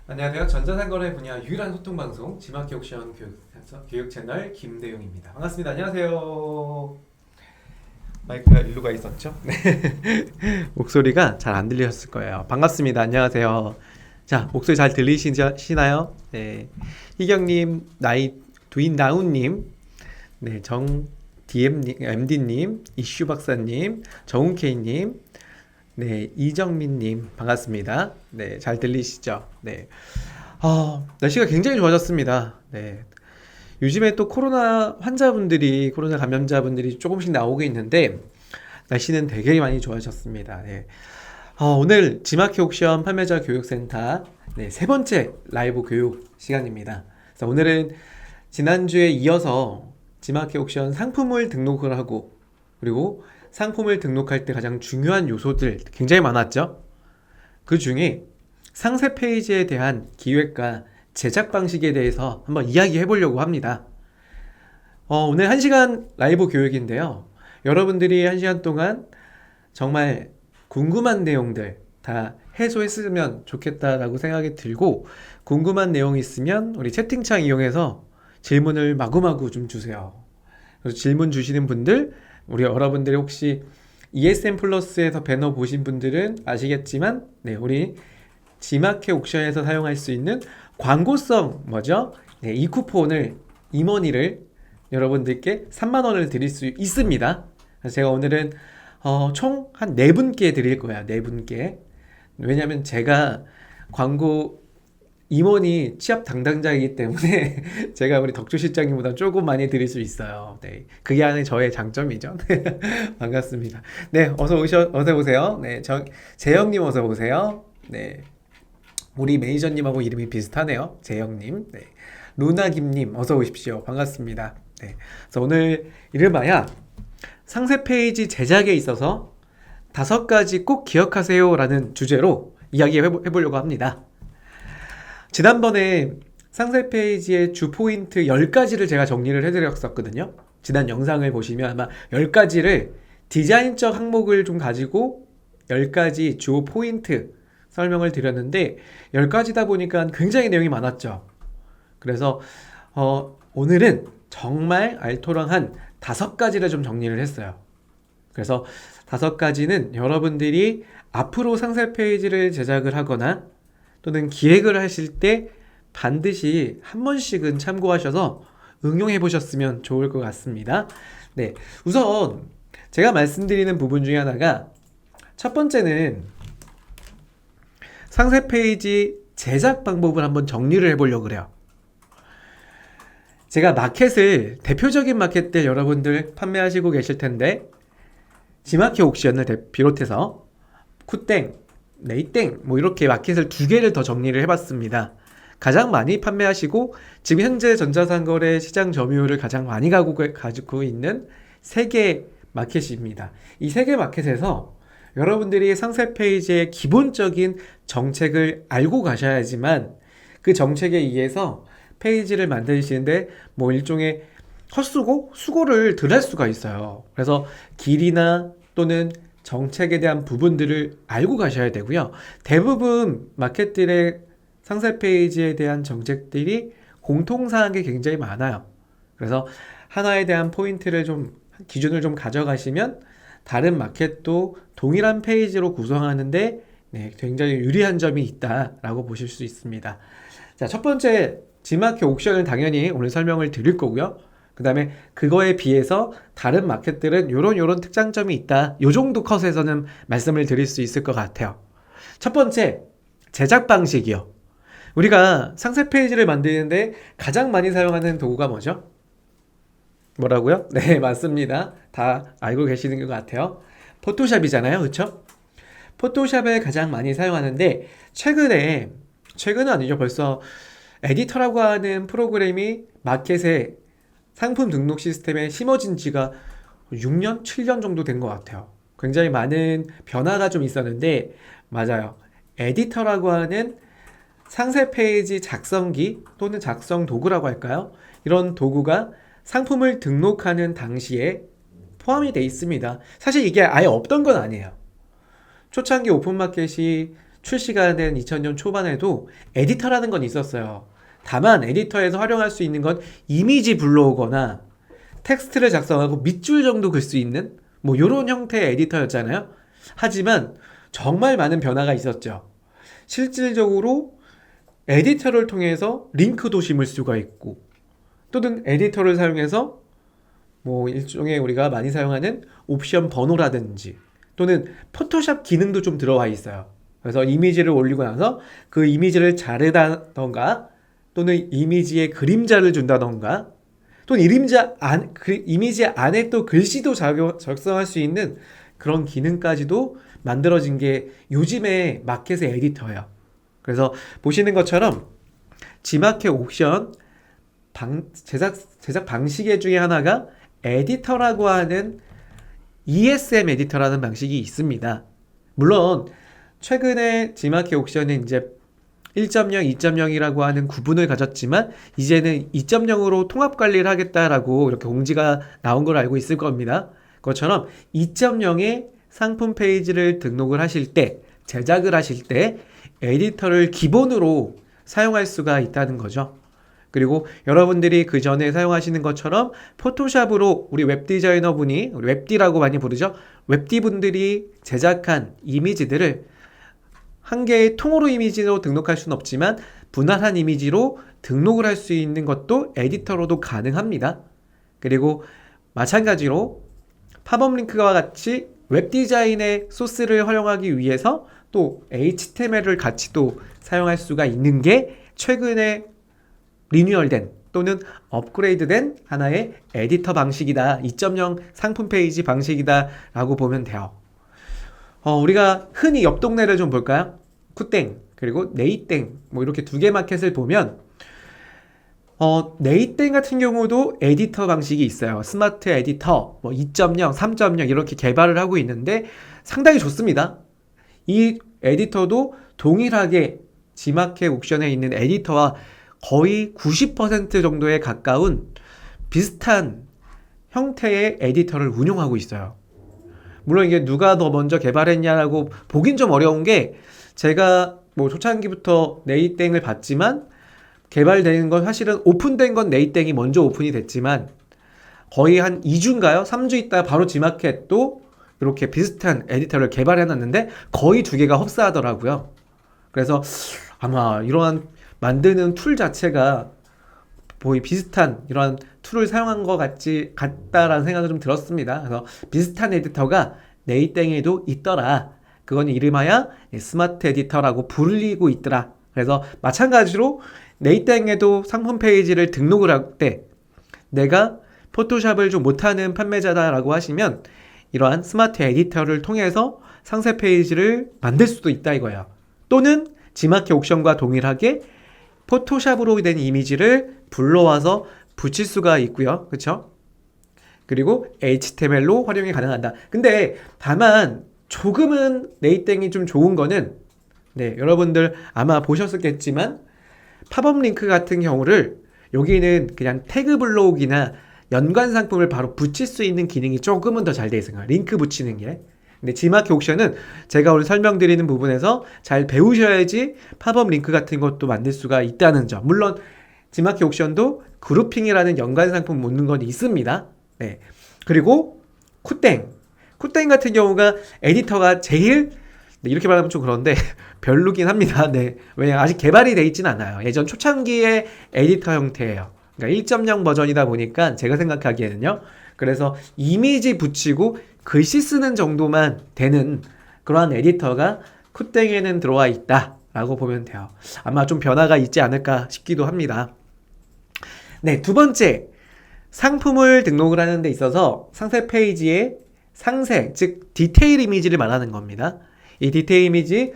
안녕하세요. 전자상거래 분야 유일한 소통방송 지마켓 옥션 교육 채널 김대용입니다. 반갑습니다. 안녕하세요. 마이크가 일로 가 있었죠? 네. 목소리가 잘 안 들리셨을 거예요. 반갑습니다. 안녕하세요. 자, 목소리 잘 들리시나요? 네. 희경님, 두인다운님, 네, MD님, 이슈박사님, 정훈케이님, 네, 이정민님 반갑습니다. 네, 잘 들리시죠? 네, 날씨가 굉장히 좋아졌습니다. 네, 요즘에 또 코로나 감염자분들이 조금씩 나오고 있는데 날씨는 되게 많이 좋아졌습니다. 네, 오늘 지마켓 옥션 판매자 교육센터 네, 세 번째 라이브 교육 시간입니다. 그래서 오늘은 지난주에 이어서 지마켓 옥션 상품을 등록을 하고 그리고 상품을 등록할 때 가장 중요한 요소들 굉장히 많았죠. 그 중에 상세 페이지에 대한 기획과 제작 방식에 대해서 한번 이야기해 보려고 합니다. 오늘 1시간 라이브 교육인데요. 여러분들이 1시간 동안 정말 궁금한 내용들 다 해소했으면 좋겠다라고 생각이 들고 궁금한 내용이 있으면 우리 채팅창 이용해서 질문을 마구마구 좀 주세요. 그래서 질문 주시는 분들 우리 여러분들이 혹시 ESN 플러스에서 배너 보신 분들은 아시겠지만 네, 우리 지마켓 옥션에서 사용할 수 있는 광고성 뭐죠? 네, 이 쿠폰을 이머니를 여러분들께 3만 원을 드릴 수 있습니다. 그래서 제가 오늘은 총 한 4분께 드릴 거예요. 4분께. 왜냐면 제가 광고 임원이 취업 담당자이기 때문에 제가 우리 덕주 실장님보다 조금 많이 드릴 수 있어요. 네, 그게 하는 저의 장점이죠. 반갑습니다. 네, 어서 오세요. 네, 재영님 어서 오세요. 네, 우리 매니저님하고 이름이 비슷하네요. 재영님. 네, 루나김님 어서 오십시오. 반갑습니다. 네, 그래서 오늘 이름하여 상세 페이지 제작에 있어서 5가지 꼭 기억하세요라는 주제로 이야기해보려고 합니다. 지난번에 상세 페이지의 주 포인트 10가지를 제가 정리를 해드렸었거든요. 지난 영상을 보시면 아마 10가지를 디자인적 항목을 좀 가지고 10가지 주 포인트 설명을 드렸는데 10가지다 보니까 굉장히 내용이 많았죠. 그래서 오늘은 정말 알토랑한 5가지를 좀 정리를 했어요. 그래서 5가지는 여러분들이 앞으로 상세 페이지를 제작을 하거나 또는 기획을 하실 때 반드시 한 번씩은 참고하셔서 응용해 보셨으면 좋을 것 같습니다. 네, 우선 제가 말씀드리는 부분 중에 하나가 첫 번째는 상세 페이지 제작 방법을 한번 정리를 해보려고 그래요. 제가 대표적인 마켓들 여러분들 판매하시고 계실 텐데 지마켓 옥션을 비롯해서 쿠땡, 네이땡 뭐 이렇게 마켓을 2개를 더 정리를 해봤습니다. 가장 많이 판매하시고 지금 현재 전자상거래 시장 점유율을 가장 많이 가지고 있는 3개 마켓입니다. 이 3개 마켓에서 여러분들이 상세 페이지의 기본적인 정책을 알고 가셔야지만 그 정책에 의해서 페이지를 만드시는데 뭐 일종의 수고를 덜 할 수가 있어요. 그래서 길이나 또는 정책에 대한 부분들을 알고 가셔야 되고요. 대부분 마켓들의 상세 페이지에 대한 정책들이 공통사항 게 굉장히 많아요. 그래서 하나에 대한 기준을 좀 가져가시면 다른 마켓도 동일한 페이지로 구성하는데 네, 굉장히 유리한 점이 있다라고 보실 수 있습니다. 자, 첫 번째 지마켓 옥션을 당연히 오늘 설명을 드릴 거고요. 그 다음에 그거에 비해서 다른 마켓들은 요런 특장점이 있다. 요 정도 컷에서는 말씀을 드릴 수 있을 것 같아요. 첫 번째, 제작 방식이요. 우리가 상세 페이지를 만드는데 가장 많이 사용하는 도구가 뭐죠? 뭐라고요? 네, 맞습니다. 다 알고 계시는 것 같아요. 포토샵이잖아요. 그쵸? 포토샵을 가장 많이 사용하는데 최근은 아니죠. 벌써 에디터라고 하는 프로그램이 마켓에 상품 등록 시스템에 심어진 지가 6년, 7년 정도 된 것 같아요. 굉장히 많은 변화가 좀 있었는데 맞아요. 에디터라고 하는 상세 페이지 작성기 또는 작성 도구라고 할까요? 이런 도구가 상품을 등록하는 당시에 포함이 되어 있습니다. 사실 이게 아예 없던 건 아니에요. 초창기 오픈마켓이 출시가 된 2000년 초반에도 에디터라는 건 있었어요. 다만 에디터에서 활용할 수 있는 건 이미지 불러오거나 텍스트를 작성하고 밑줄 정도 글 수 있는 뭐 이런 형태의 에디터였잖아요. 하지만 정말 많은 변화가 있었죠. 실질적으로 에디터를 통해서 링크도 심을 수가 있고, 또는 에디터를 사용해서 뭐 일종의 우리가 많이 사용하는 옵션 번호라든지 또는 포토샵 기능도 좀 들어와 있어요. 그래서 이미지를 올리고 나서 그 이미지를 자르다던가 또는 이미지에 그림자를 준다던가 또는 이미지 안에 또 글씨도 작성할 수 있는 그런 기능까지도 만들어진 게 요즘의 마켓의 에디터예요. 그래서 보시는 것처럼 G마켓 옵션 제작 방식 중에 하나가 에디터라고 하는 ESM 에디터라는 방식이 있습니다. 물론 최근에 G마켓 옵션은 이제 1.0, 2.0이라고 하는 구분을 가졌지만 이제는 2.0으로 통합 관리를 하겠다라고 이렇게 공지가 나온 걸 알고 있을 겁니다. 그것처럼 2.0의 상품 페이지를 등록을 하실 때, 제작을 하실 때 에디터를 기본으로 사용할 수가 있다는 거죠. 그리고 여러분들이 그 전에 사용하시는 것처럼 포토샵으로 우리 웹디자이너 분이, 우리 웹디라고 많이 부르죠. 웹디 분들이 제작한 이미지들을 한 개의 통으로 이미지로 등록할 수는 없지만 분할한 이미지로 등록을 할 수 있는 것도 에디터로도 가능합니다. 그리고 마찬가지로 팝업 링크와 같이 웹 디자인의 소스를 활용하기 위해서 또 HTML을 같이 또 사용할 수가 있는 게 최근에 리뉴얼된 또는 업그레이드된 하나의 에디터 방식이다. 2.0 상품 페이지 방식이다 라고 보면 돼요. 우리가 흔히 옆 동네를 좀 볼까요? 쿠땡 그리고 네이땡 뭐 이렇게 두 개 마켓을 보면 네이땡 같은 경우도 에디터 방식이 있어요. 스마트 에디터 뭐 2.0, 3.0 이렇게 개발을 하고 있는데 상당히 좋습니다. 이 에디터도 동일하게 G마켓 옥션에 있는 에디터와 거의 90% 정도에 가까운 비슷한 형태의 에디터를 운용하고 있어요. 물론 이게 누가 더 먼저 개발했냐라고 보긴 좀 어려운 게 제가 뭐 초창기부터 네이땡을 봤지만 개발되는 건 사실은 오픈된 건 네이땡이 먼저 오픈이 됐지만 거의 한 2주인가요? 3주 있다 바로 G마켓도 이렇게 비슷한 에디터를 개발해놨는데 거의 두 개가 흡사하더라고요. 그래서 아마 이러한 만드는 툴 자체가 거의 비슷한 이런 툴을 사용한 것 같다라는 생각이 좀 들었습니다. 그래서 비슷한 에디터가 네이땡에도 있더라. 그건 이름하여 스마트 에디터라고 불리고 있더라. 그래서 마찬가지로 네이땡에도 상품 페이지를 등록을 할 때 내가 포토샵을 좀 못하는 판매자다라고 하시면 이러한 스마트 에디터를 통해서 상세 페이지를 만들 수도 있다 이거예요. 또는 G마켓 옥션과 동일하게 포토샵으로 된 이미지를 불러와서 붙일 수가 있고요. 그렇죠? 그리고 HTML로 활용이 가능하다. 근데 다만 조금은 네이땡이 좀 좋은 거는 여러분들 아마 보셨겠지만 팝업 링크 같은 경우를 여기는 그냥 태그 블록이나 연관 상품을 바로 붙일 수 있는 기능이 조금은 더 잘 돼 있어요. 링크 붙이는 게. 근데 G마켓 옥션은 제가 오늘 설명드리는 부분에서 잘 배우셔야지 팝업 링크 같은 것도 만들 수가 있다는 점. 물론 G마켓 옥션도 그룹핑이라는 연관 상품 놓는 건 있습니다. 네. 그리고 쿠땡 같은 경우가 에디터가 제일 이렇게 말하면 좀 그런데 별로긴 합니다. 네. 왜냐 아직 개발이 돼 있진 않아요. 예전 초창기의 에디터 형태예요. 그러니까 1.0 버전이다 보니까 제가 생각하기에는요. 그래서 이미지 붙이고 글씨 쓰는 정도만 되는 그러한 에디터가 쿠땡에는 들어와 있다라고 보면 돼요. 아마 좀 변화가 있지 않을까 싶기도 합니다. 네, 두 번째, 상품을 등록을 하는 데 있어서 상세 페이지에 상세, 즉 디테일 이미지를 말하는 겁니다. 이 디테일 이미지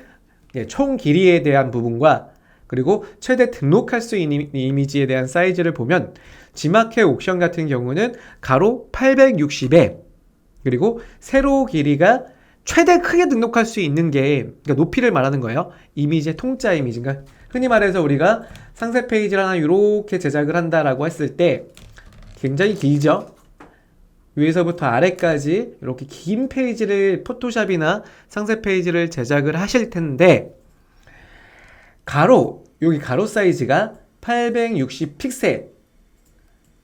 총 길이에 대한 부분과 그리고 최대 등록할 수 있는 이미지에 대한 사이즈를 보면 G마켓 옥션 같은 경우는 가로 860에 그리고 세로 길이가 최대 크게 등록할 수 있는 게 그러니까 높이를 말하는 거예요. 이미지의 통짜 이미지인가? 흔히 말해서 우리가 상세 페이지를 하나 이렇게 제작을 한다라고 했을 때 굉장히 길죠. 위에서부터 아래까지 이렇게 긴 페이지를 포토샵이나 상세 페이지를 제작을 하실 텐데 여기 가로 사이즈가 860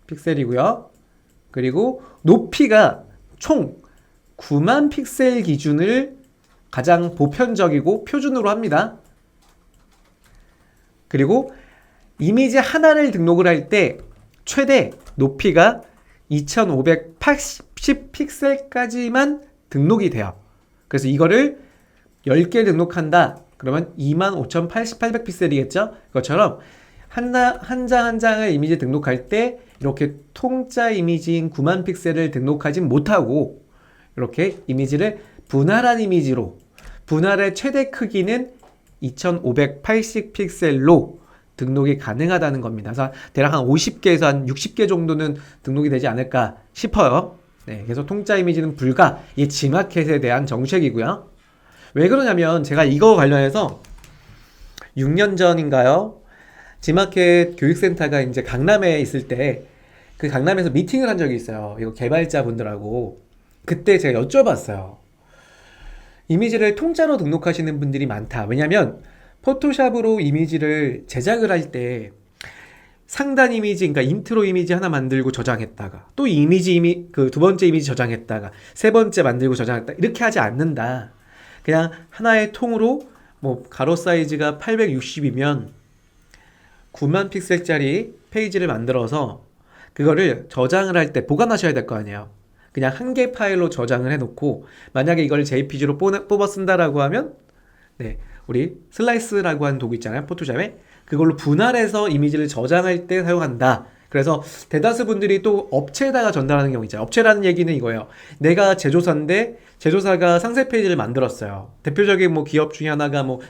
픽셀이고요. 그리고 높이가 총 9만 픽셀 기준을 가장 보편적이고 표준으로 합니다. 그리고 이미지 하나를 등록을 할 때 최대 높이가 2580 픽셀까지만 등록이 돼요. 그래서 이거를 10개 등록한다. 그러면 25,088 픽셀이겠죠? 그것처럼 한 장 한 장을 이미지 등록할 때 이렇게 통짜 이미지인 9만 픽셀을 등록하진 못하고 이렇게 이미지를 분할한 이미지로 분할의 최대 크기는 2580 픽셀로 등록이 가능하다는 겁니다. 그래서 대략 한 50개에서 한 60개 정도는 등록이 되지 않을까 싶어요. 네, 그래서 통짜 이미지는 불가. 이게 지마켓에 대한 정책이고요. 왜 그러냐면 제가 이거 관련해서 6년 전인가요? 지마켓 교육센터가 이제 강남에 있을 때 그 강남에서 미팅을 한 적이 있어요. 이거 개발자분들하고. 그때 제가 여쭤봤어요. 이미지를 통짜로 등록하시는 분들이 많다. 왜냐면 포토샵으로 이미지를 제작을 할 때 상단 이미지, 그러니까 인트로 이미지 하나 만들고 저장했다가 또 그 두 번째 이미지 저장했다가 세 번째 만들고 저장했다. 이렇게 하지 않는다. 그냥 하나의 통으로 뭐 가로 사이즈가 860이면 9만 픽셀짜리 페이지를 만들어서 그거를 저장을 할 때 보관하셔야 될 거 아니에요. 그냥 한 개 파일로 저장을 해놓고 만약에 이걸 JPG로 뽑아 쓴다라고 하면 네, 우리 슬라이스라고 하는 도구 있잖아요. 포토샵에 그걸로 분할해서 이미지를 저장할 때 사용한다. 그래서 대다수 분들이 또 업체에다가 전달하는 경우 있잖아요. 업체라는 얘기는 이거예요. 내가 제조사인데 제조사가 상세 페이지를 만들었어요. 대표적인 뭐 기업 중에 하나가 뭐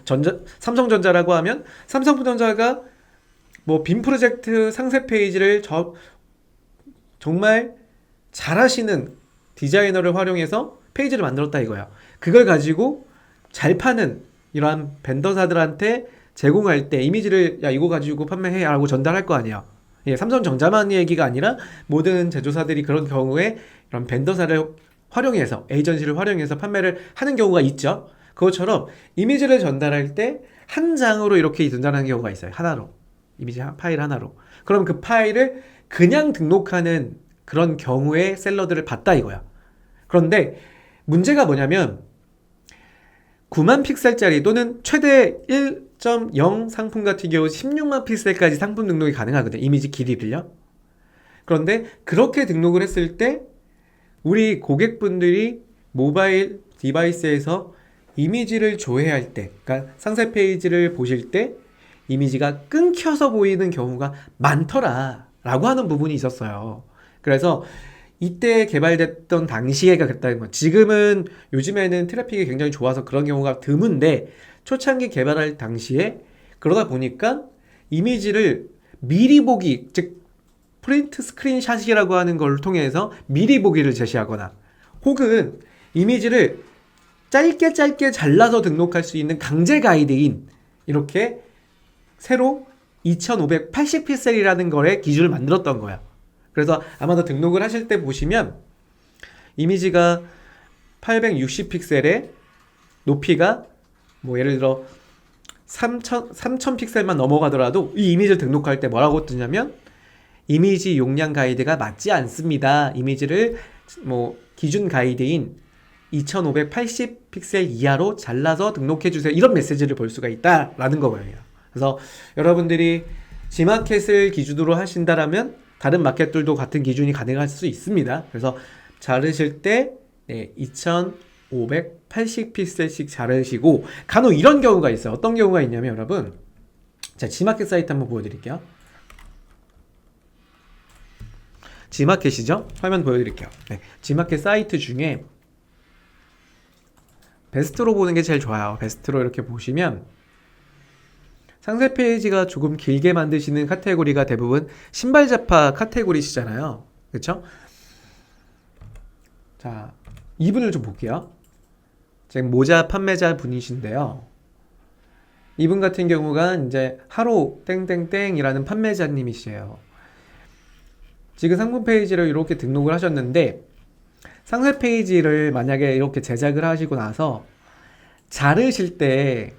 삼성전자라고 하면 삼성전자가 뭐 빔 프로젝트 상세 페이지를 정말 잘하시는 디자이너를 활용해서 페이지를 만들었다 이거야. 그걸 가지고 잘 파는 이러한 벤더사들한테 제공할 때 이미지를 야 이거 가지고 판매해 라고 전달할 거 아니야. 예, 삼성전자만 얘기가 아니라 모든 제조사들이 그런 경우에 이런 벤더사를 활용해서 에이전시를 활용해서 판매를 하는 경우가 있죠. 그것처럼 이미지를 전달할 때 한 장으로 이렇게 전달하는 경우가 있어요. 하나로. 이미지 파일 하나로. 그럼 그 파일을 그냥 등록하는 그런 경우에 셀러들을 봤다 이거야. 그런데 문제가 뭐냐면 9만 픽셀짜리 또는 최대 1.0 상품 같은 경우 16만 픽셀까지 상품 등록이 가능하거든요. 이미지 길이를요. 그런데 그렇게 등록을 했을 때 우리 고객분들이 모바일 디바이스에서 이미지를 조회할 때, 그러니까 상세 페이지를 보실 때 이미지가 끊겨서 보이는 경우가 많더라 라고 하는 부분이 있었어요. 그래서 이때 개발됐던 당시에가 그랬다는 거. 지금은 요즘에는 트래픽이 굉장히 좋아서 그런 경우가 드문데 초창기 개발할 당시에 그러다 보니까 이미지를 미리 보기, 즉 프린트 스크린샷이라고 하는 걸 통해서 미리 보기를 제시하거나 혹은 이미지를 짧게 잘라서 등록할 수 있는 강제 가이드인 이렇게 새로 2580 픽셀이라는 거에 기준을 만들었던 거야. 그래서 아마도 등록을 하실 때 보시면 이미지가 860 픽셀에 높이가 뭐 예를 들어 3000 픽셀만 넘어가더라도 이 이미지를 등록할 때 뭐라고 뜨냐면 이미지 용량 가이드가 맞지 않습니다. 이미지를 뭐 기준 가이드인 2580 픽셀 이하로 잘라서 등록해 주세요. 이런 메시지를 볼 수가 있다라는 거예요. 그래서 여러분들이 G마켓을 기준으로 하신다라면 다른 마켓들도 같은 기준이 가능할 수 있습니다. 그래서 자르실 때 2580 픽셀씩 자르시고 간혹 이런 경우가 있어요. 어떤 경우가 있냐면 여러분 자 G마켓 사이트 한번 보여드릴게요. G마켓이죠? 화면 보여드릴게요. 네, G마켓 사이트 중에 베스트로 보는 게 제일 좋아요. 베스트로 이렇게 보시면 상세 페이지가 조금 길게 만드시는 카테고리가 대부분 신발 잡화 카테고리시잖아요. 그렇죠? 자, 이분을 좀 볼게요. 지금 모자 판매자 분이신데요. 이분 같은 경우가 이제 하루 땡땡땡이라는 판매자님이시에요. 지금 상품 페이지를 이렇게 등록을 하셨는데 상세 페이지를 만약에 이렇게 제작을 하시고 나서 자르실 때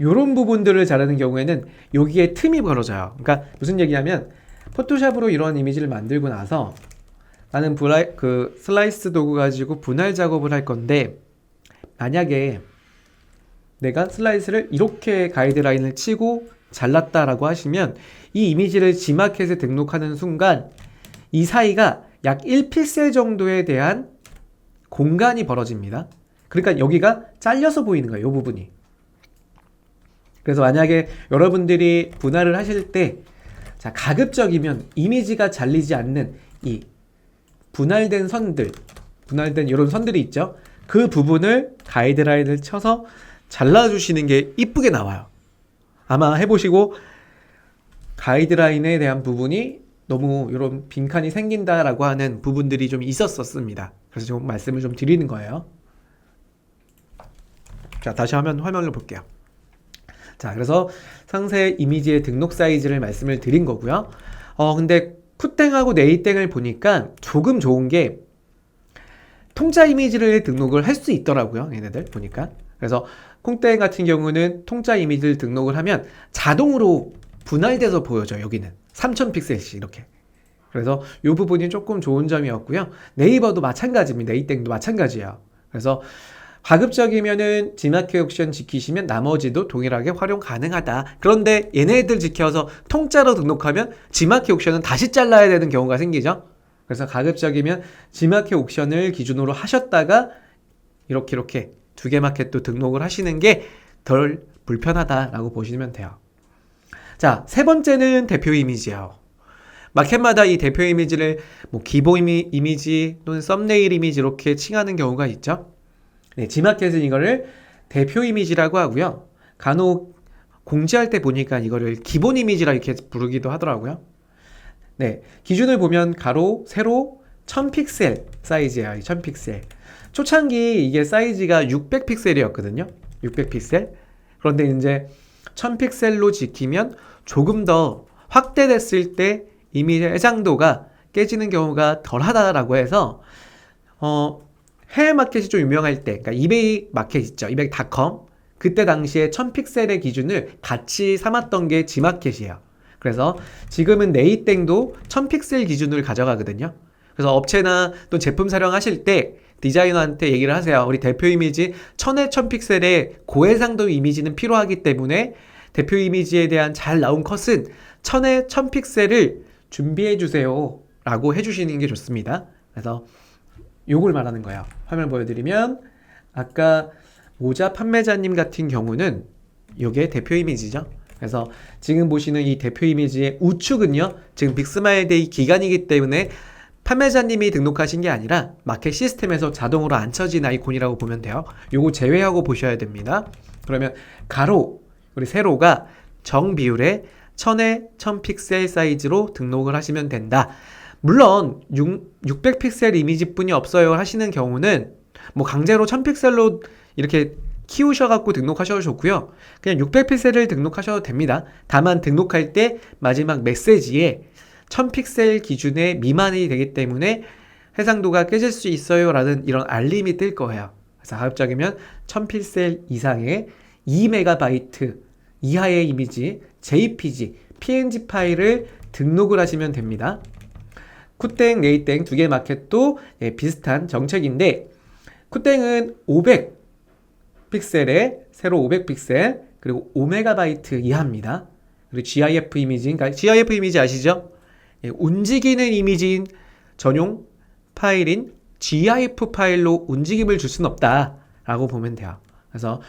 요런 부분들을 잘하는 경우에는 여기에 틈이 벌어져요. 그러니까 무슨 얘기냐면 포토샵으로 이런 이미지를 만들고 나서 나는 슬라이스 도구 가지고 분할 작업을 할 건데, 만약에 내가 슬라이스를 이렇게 가이드라인을 치고 잘랐다라고 하시면 이 이미지를 G마켓에 등록하는 순간 이 사이가 약 1픽셀 정도에 대한 공간이 벌어집니다. 그러니까 여기가 잘려서 보이는 거예요, 이 부분이. 그래서 만약에 여러분들이 분할을 하실 때, 자, 가급적이면 이미지가 잘리지 않는 이 분할된 선들, 분할된 이런 선들이 있죠. 그 부분을 가이드라인을 쳐서 잘라주시는 게 이쁘게 나와요. 아마 해보시고 가이드라인에 대한 부분이 너무 이런 빈칸이 생긴다라고 하는 부분들이 좀 있었습니다. 그래서 좀 말씀을 좀 드리는 거예요. 자, 다시 화면을 볼게요. 자, 그래서 상세 이미지의 등록 사이즈를 말씀을 드린 거고요. 근데 쿠땡하고 네이땡을 보니까 조금 좋은 게 통짜 이미지를 등록을 할 수 있더라고요. 얘네들 보니까. 그래서 콩땡 같은 경우는 통짜 이미지를 등록을 하면 자동으로 분할돼서 보여져요. 여기는 3000픽셀씩 이렇게. 그래서 이 부분이 조금 좋은 점이었고요. 네이버도 마찬가지입니다. 네이땡도 마찬가지예요. 그래서 가급적이면은 G마켓 옵션 지키시면 나머지도 동일하게 활용 가능하다. 그런데 얘네들 지켜서 통짜로 등록하면 G마켓 옵션은 다시 잘라야 되는 경우가 생기죠. 그래서 가급적이면 G마켓 옵션을 기준으로 하셨다가 이렇게 두 개 마켓도 등록을 하시는 게 덜 불편하다라고 보시면 돼요. 자, 세 번째는 대표 이미지예요. 마켓마다 이 대표 이미지를 뭐 기본 이미지 또는 썸네일 이미지 이렇게 칭하는 경우가 있죠. 네, G마켓은 이거를 대표 이미지라고 하고요. 간혹 공지할 때 보니까 이거를 기본 이미지라 이렇게 부르기도 하더라고요. 네, 기준을 보면 가로, 세로 1000픽셀 사이즈예요. 1000픽셀. 초창기 이게 사이즈가 600픽셀이었거든요. 600픽셀. 그런데 이제 1000픽셀로 지키면 조금 더 확대됐을 때 이미지 해상도가 깨지는 경우가 덜하다라고 해서 해외 마켓이 좀 유명할 때, 그러니까 이베이 마켓 있죠. 이베이닷컴. 그때 당시에 1000픽셀의 기준을 같이 삼았던 게 G마켓이에요. 그래서 지금은 네이땡도 1000픽셀 기준을 가져가거든요. 그래서 업체나 또 제품 촬영하실 때 디자이너한테 얘기를 하세요. 우리 대표 이미지 1000에 1000픽셀의 고해상도 이미지는 필요하기 때문에 대표 이미지에 대한 잘 나온 컷은 1000에 1000픽셀을 준비해 주세요 라고 해주시는 게 좋습니다. 그래서 요걸 말하는 거예요. 화면 보여드리면 아까 모자 판매자님 같은 경우는 요게 대표 이미지죠. 그래서 지금 보시는 이 대표 이미지의 우측은요, 지금 빅스마일데이 기간이기 때문에 판매자님이 등록하신 게 아니라 마켓 시스템에서 자동으로 안 쳐진 아이콘이라고 보면 돼요. 요거 제외하고 보셔야 됩니다. 그러면 가로, 우리 세로가 정비율의 1000에 1000픽셀 사이즈로 등록을 하시면 된다. 물론 600픽셀 이미지뿐이 없어요 하시는 경우는 뭐 강제로 1000픽셀로 이렇게 키우셔갖고 등록하셔도 좋고요. 그냥 600픽셀을 등록하셔도 됩니다. 다만 등록할 때 마지막 메시지에 1000픽셀 기준의 미만이 되기 때문에 해상도가 깨질 수 있어요 라는 이런 알림이 뜰 거예요. 그래서 가급적이면 1000픽셀 이상의 2MB 이하의 이미지, JPG, PNG 파일을 등록을 하시면 됩니다. 쿠땡, 네이땡 두 개 마켓도 비슷한 정책인데, 쿠땡은 500픽셀에 세로 500픽셀 그리고 5MB 이하입니다. 그리고 GIF 이미지, 그러니까 GIF 이미지 아시죠? 움직이는 이미지인 전용 파일인 GIF 파일로 움직임을 줄 수는 없다라고 보면 돼요. 그래서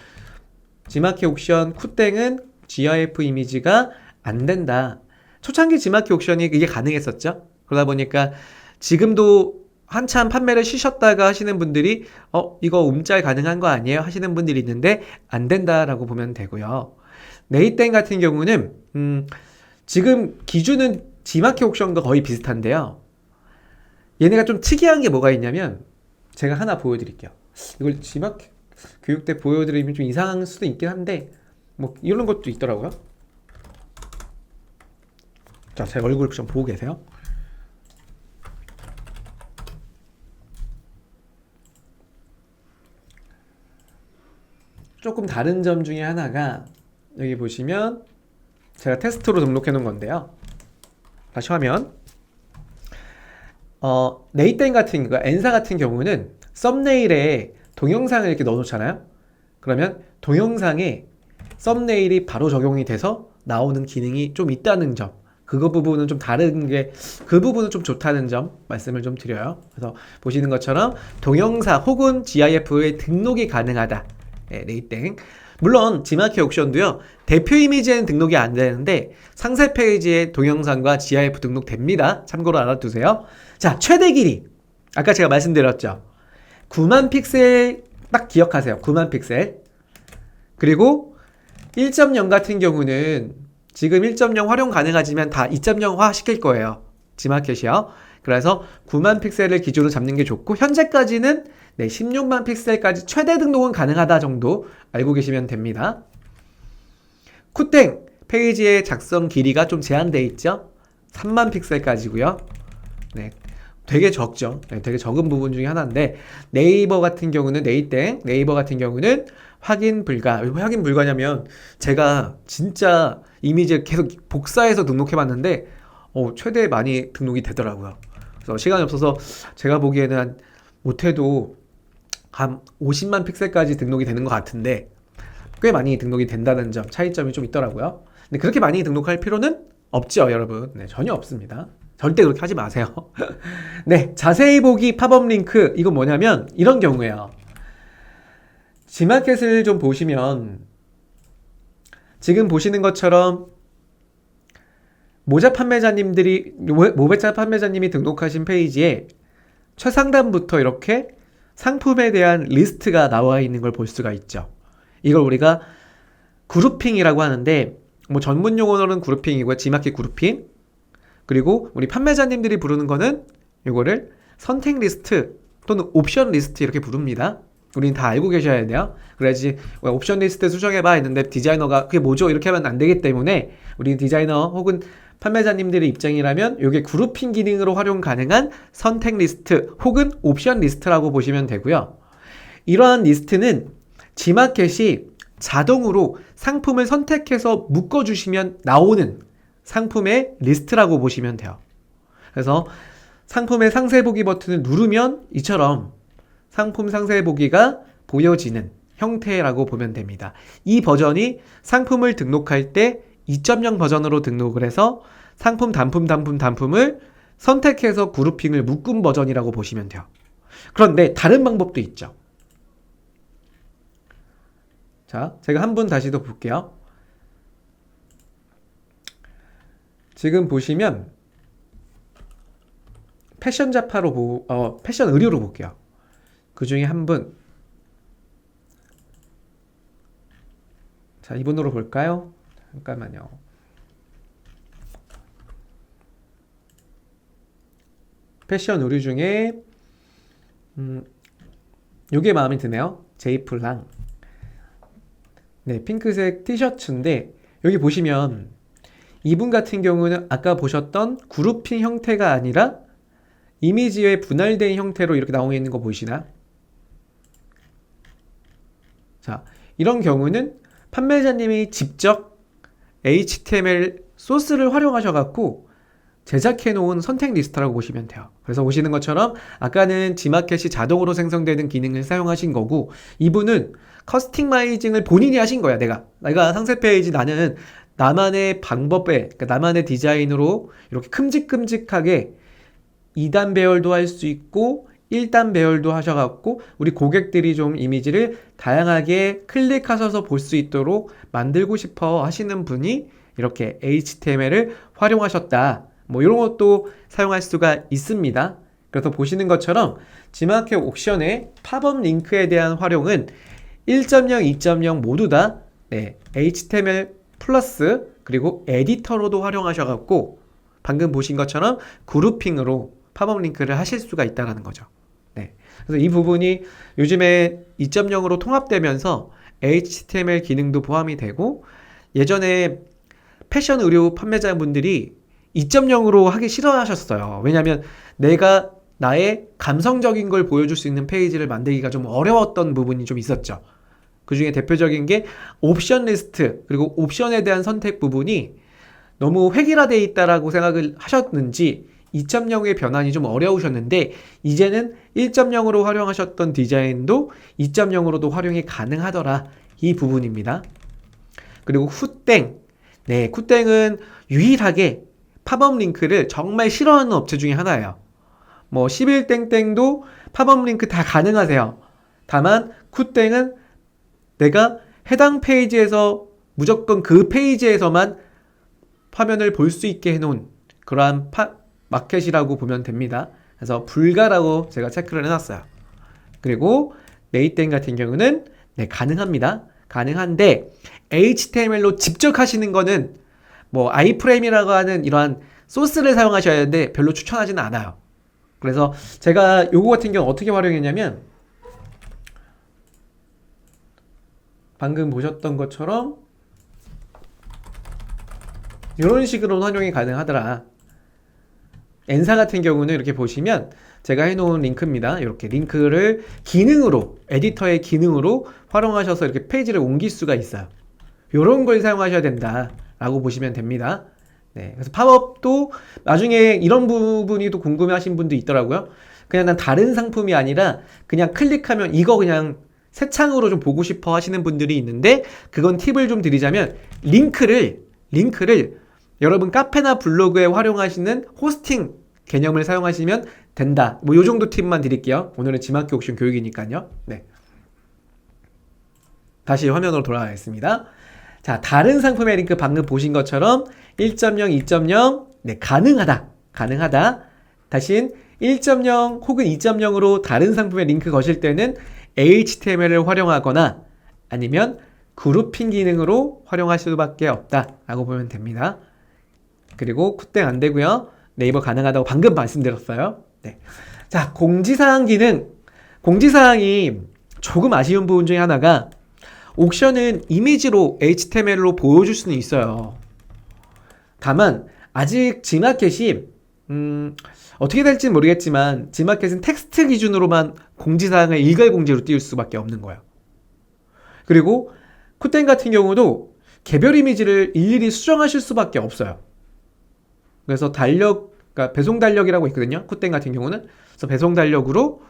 G마켓 옵션 쿠땡은 GIF 이미지가 안 된다. 초창기 G마켓 옵션이 이게 가능했었죠. 그러다 보니까 지금도 한참 판매를 쉬셨다가 하시는 분들이 이거 움짤 가능한 거 아니에요? 하시는 분들이 있는데 안 된다라고 보면 되고요. 네이땡 같은 경우는 지금 기준은 G마켓 옵션과 거의 비슷한데요. 얘네가 좀 특이한 게 뭐가 있냐면 제가 하나 보여드릴게요. 이걸 G마켓 교육 때 보여드리면 좀 이상할 수도 있긴 한데 뭐 이런 것도 있더라고요. 자, 제 얼굴 좀 보고 계세요. 조금 다른 점 중에 하나가 여기 보시면 제가 테스트로 등록해 놓은 건데요. 다시 화면. 네이땡 같은 거, 엔사 같은 경우는 썸네일에 동영상을 이렇게 넣어 놓잖아요. 그러면 동영상에 썸네일이 바로 적용이 돼서 나오는 기능이 좀 있다는 점, 그거 부분은 좀 다른 게, 그 부분은 좀 좋다는 점 말씀을 좀 드려요. 그래서 보시는 것처럼 동영상 혹은 GIF에 등록이 가능하다. 네, 네이땡. 물론 지마켓 옥션도요, 대표 이미지에는 등록이 안 되는데 상세 페이지에 동영상과 GIF 등록됩니다. 참고로 알아두세요. 자, 최대 길이 아까 제가 말씀드렸죠. 9만 픽셀 딱 기억하세요. 9만 픽셀. 그리고 1.0 같은 경우는 지금 1.0 활용 가능하지만 다 2.0화 시킬 거예요. 지마켓이요. 그래서 9만 픽셀을 기준으로 잡는 게 좋고, 현재까지는 16만 픽셀까지 최대 등록은 가능하다 정도 알고 계시면 됩니다. 쿠땡 페이지의 작성 길이가 좀 제한되어 있죠. 3만 픽셀까지고요. 네, 되게 적죠. 네, 되게 적은 부분 중에 하나인데, 네이버 같은 경우는 네이버 같은 경우는 확인 불가. 왜 확인 불가냐면 제가 진짜 이미지를 계속 복사해서 등록해 봤는데 최대 많이 등록이 되더라고요. 그래서 시간이 없어서 제가 보기에는 못해도 한 50만 픽셀까지 등록이 되는 것 같은데, 꽤 많이 등록이 된다는 점, 차이점이 좀 있더라고요. 근데 그렇게 많이 등록할 필요는 없죠, 여러분. 네, 전혀 없습니다. 절대 그렇게 하지 마세요. 네, 자세히 보기 팝업 링크, 이건 뭐냐면 이런 경우에요. 지마켓을 좀 보시면 지금 보시는 것처럼 모자 판매자님이 등록하신 페이지에 최상단부터 이렇게 상품에 대한 리스트가 나와 있는 걸 볼 수가 있죠. 이걸 우리가 그룹핑이라고 하는데, 뭐 전문 용어로는 그룹핑이고요. 지마켓 그룹핑. 그리고 우리 판매자님들이 부르는 거는 이거를 선택 리스트 또는 옵션 리스트 이렇게 부릅니다. 우리는 다 알고 계셔야 돼요. 그래야지 옵션 리스트 수정해봐 했는데 디자이너가 그게 뭐죠? 이렇게 하면 안 되기 때문에, 우리 디자이너 혹은 판매자님들의 입장이라면 이게 그룹핑 기능으로 활용 가능한 선택 리스트 혹은 옵션 리스트라고 보시면 되고요. 이러한 리스트는 지마켓이 자동으로 상품을 선택해서 묶어주시면 나오는 상품의 리스트라고 보시면 돼요. 그래서 상품의 상세 보기 버튼을 누르면 이처럼 상품 상세 보기가 보여지는 형태라고 보면 됩니다. 이 버전이 상품을 등록할 때 2.0 버전으로 등록을 해서 상품 단품을 선택해서 그룹핑을 묶은 버전이라고 보시면 돼요. 그런데 다른 방법도 있죠. 자, 제가 한 번 다시 더 볼게요. 지금 보시면 패션 잡화로 패션 의류로 볼게요. 그 중에 한 분, 자, 이분으로 볼까요? 잠깐만요. 패션 의류 중에 요게 마음에 드네요. 제이플랑. 네, 핑크색 티셔츠인데 여기 보시면 이분 같은 경우는 아까 보셨던 그룹핑 형태가 아니라 이미지의 분할된 형태로 이렇게 나오고 있는 거 보이시나? 자, 이런 경우는 판매자님이 직접 HTML 소스를 활용하셔갖고 제작해 놓은 선택 리스트라고 보시면 돼요. 그래서 보시는 것처럼 아까는 지마켓이 자동으로 생성되는 기능을 사용하신 거고, 이분은 커스터마이징을 본인이 하신 거야. 내가 상세 페이지 나는 나만의 방법에, 그러니까 나만의 디자인으로 이렇게 큼직큼직하게 2단 배열도 할 수 있고 1단 배열도 하셔갖고 우리 고객들이 좀 이미지를 다양하게 클릭하셔서 볼 수 있도록 만들고 싶어 하시는 분이 이렇게 HTML을 활용하셨다. 뭐 이런 것도 사용할 수가 있습니다. 그래서 보시는 것처럼 지마켓 옥션의 팝업 링크에 대한 활용은 1.0, 2.0 모두 다 HTML 플러스 그리고 에디터로도 활용하셔갖고 방금 보신 것처럼 그룹핑으로 팝업 링크를 하실 수가 있다는 거죠. 네. 그래서 이 부분이 요즘에 2.0으로 통합되면서 HTML 기능도 포함이 되고, 예전에 패션 의류 판매자분들이 2.0으로 하기 싫어하셨어요. 왜냐하면 내가 나의 감성적인 걸 보여줄 수 있는 페이지를 만들기가 좀 어려웠던 부분이 좀 있었죠. 그 중에 대표적인 게 옵션 리스트, 그리고 옵션에 대한 선택 부분이 너무 획일화되어 있다라고 생각을 하셨는지 2.0의 변환이 좀 어려우셨는데 이제는 1.0으로 활용하셨던 디자인도 2.0으로도 활용이 가능하더라. 이 부분입니다. 그리고 쿠땡. 네, 쿠땡은 유일하게 팝업 링크를 정말 싫어하는 업체 중에 하나예요. 뭐 11땡땡도 팝업 링크 다 가능하세요. 다만 쿠땡은 내가 해당 페이지에서 무조건 그 페이지에서만 화면을 볼 수 있게 해놓은 그러한 마켓이라고 보면 됩니다. 그래서 불가라고 제가 체크를 해놨어요. 그리고 네이땡 같은 경우는 네, 가능합니다. 가능한데 HTML로 직접 하시는 거는 뭐 아이프레임이라고 하는 이러한 소스를 사용하셔야 하는데 별로 추천하지는 않아요. 그래서 제가 요거 같은 경우 어떻게 활용했냐면 방금 보셨던 것처럼 이런 식으로 활용이 가능하더라. 엔사 같은 경우는 이렇게 보시면 제가 해놓은 링크입니다. 이렇게 링크를 기능으로, 에디터의 기능으로 활용하셔서 이렇게 페이지를 옮길 수가 있어요. 이런 걸 사용하셔야 된다 라고 보시면 됩니다. 네, 그래서 팝업도 나중에 이런 부분이 또 궁금해 하신 분도 있더라고요. 그냥 난 다른 상품이 아니라 그냥 클릭하면 이거 그냥 새 창으로 좀 보고 싶어 하시는 분들이 있는데 그건 팁을 좀 드리자면 링크를 여러분 카페나 블로그에 활용하시는 호스팅 개념을 사용하시면 된다. 뭐 요 정도 팁만 드릴게요. 오늘은 지마켓 옵션 교육이니까요. 네. 다시 화면으로 돌아가겠습니다. 자, 다른 상품의 링크 방금 보신 것처럼 1.0, 2.0 네, 가능하다. 다신 1.0 혹은 2.0으로 다른 상품의 링크 거실 때는 HTML을 활용하거나 아니면 그룹핑 기능으로 활용할 수밖에 없다 라고 보면 됩니다. 그리고 쿠땡 안 되고요. 네이버 가능하다고 방금 말씀드렸어요. 네. 자, 공지사항 기능. 공지사항이 조금 아쉬운 부분 중에 하나가 옥션은 이미지로 HTML로 보여줄 수는 있어요. 다만 아직 지마켓이 어떻게 될지는 모르겠지만 지마켓은 텍스트 기준으로만 공지사항을 일괄 공지로 띄울 수밖에 없는 거예요. 그리고 쿠땡 같은 경우도 개별 이미지를 일일이 수정하실 수밖에 없어요. 그래서 그러니까 배송 달력이라고 있거든요. 쿠땡 같은 경우는. 그래서 배송 달력으로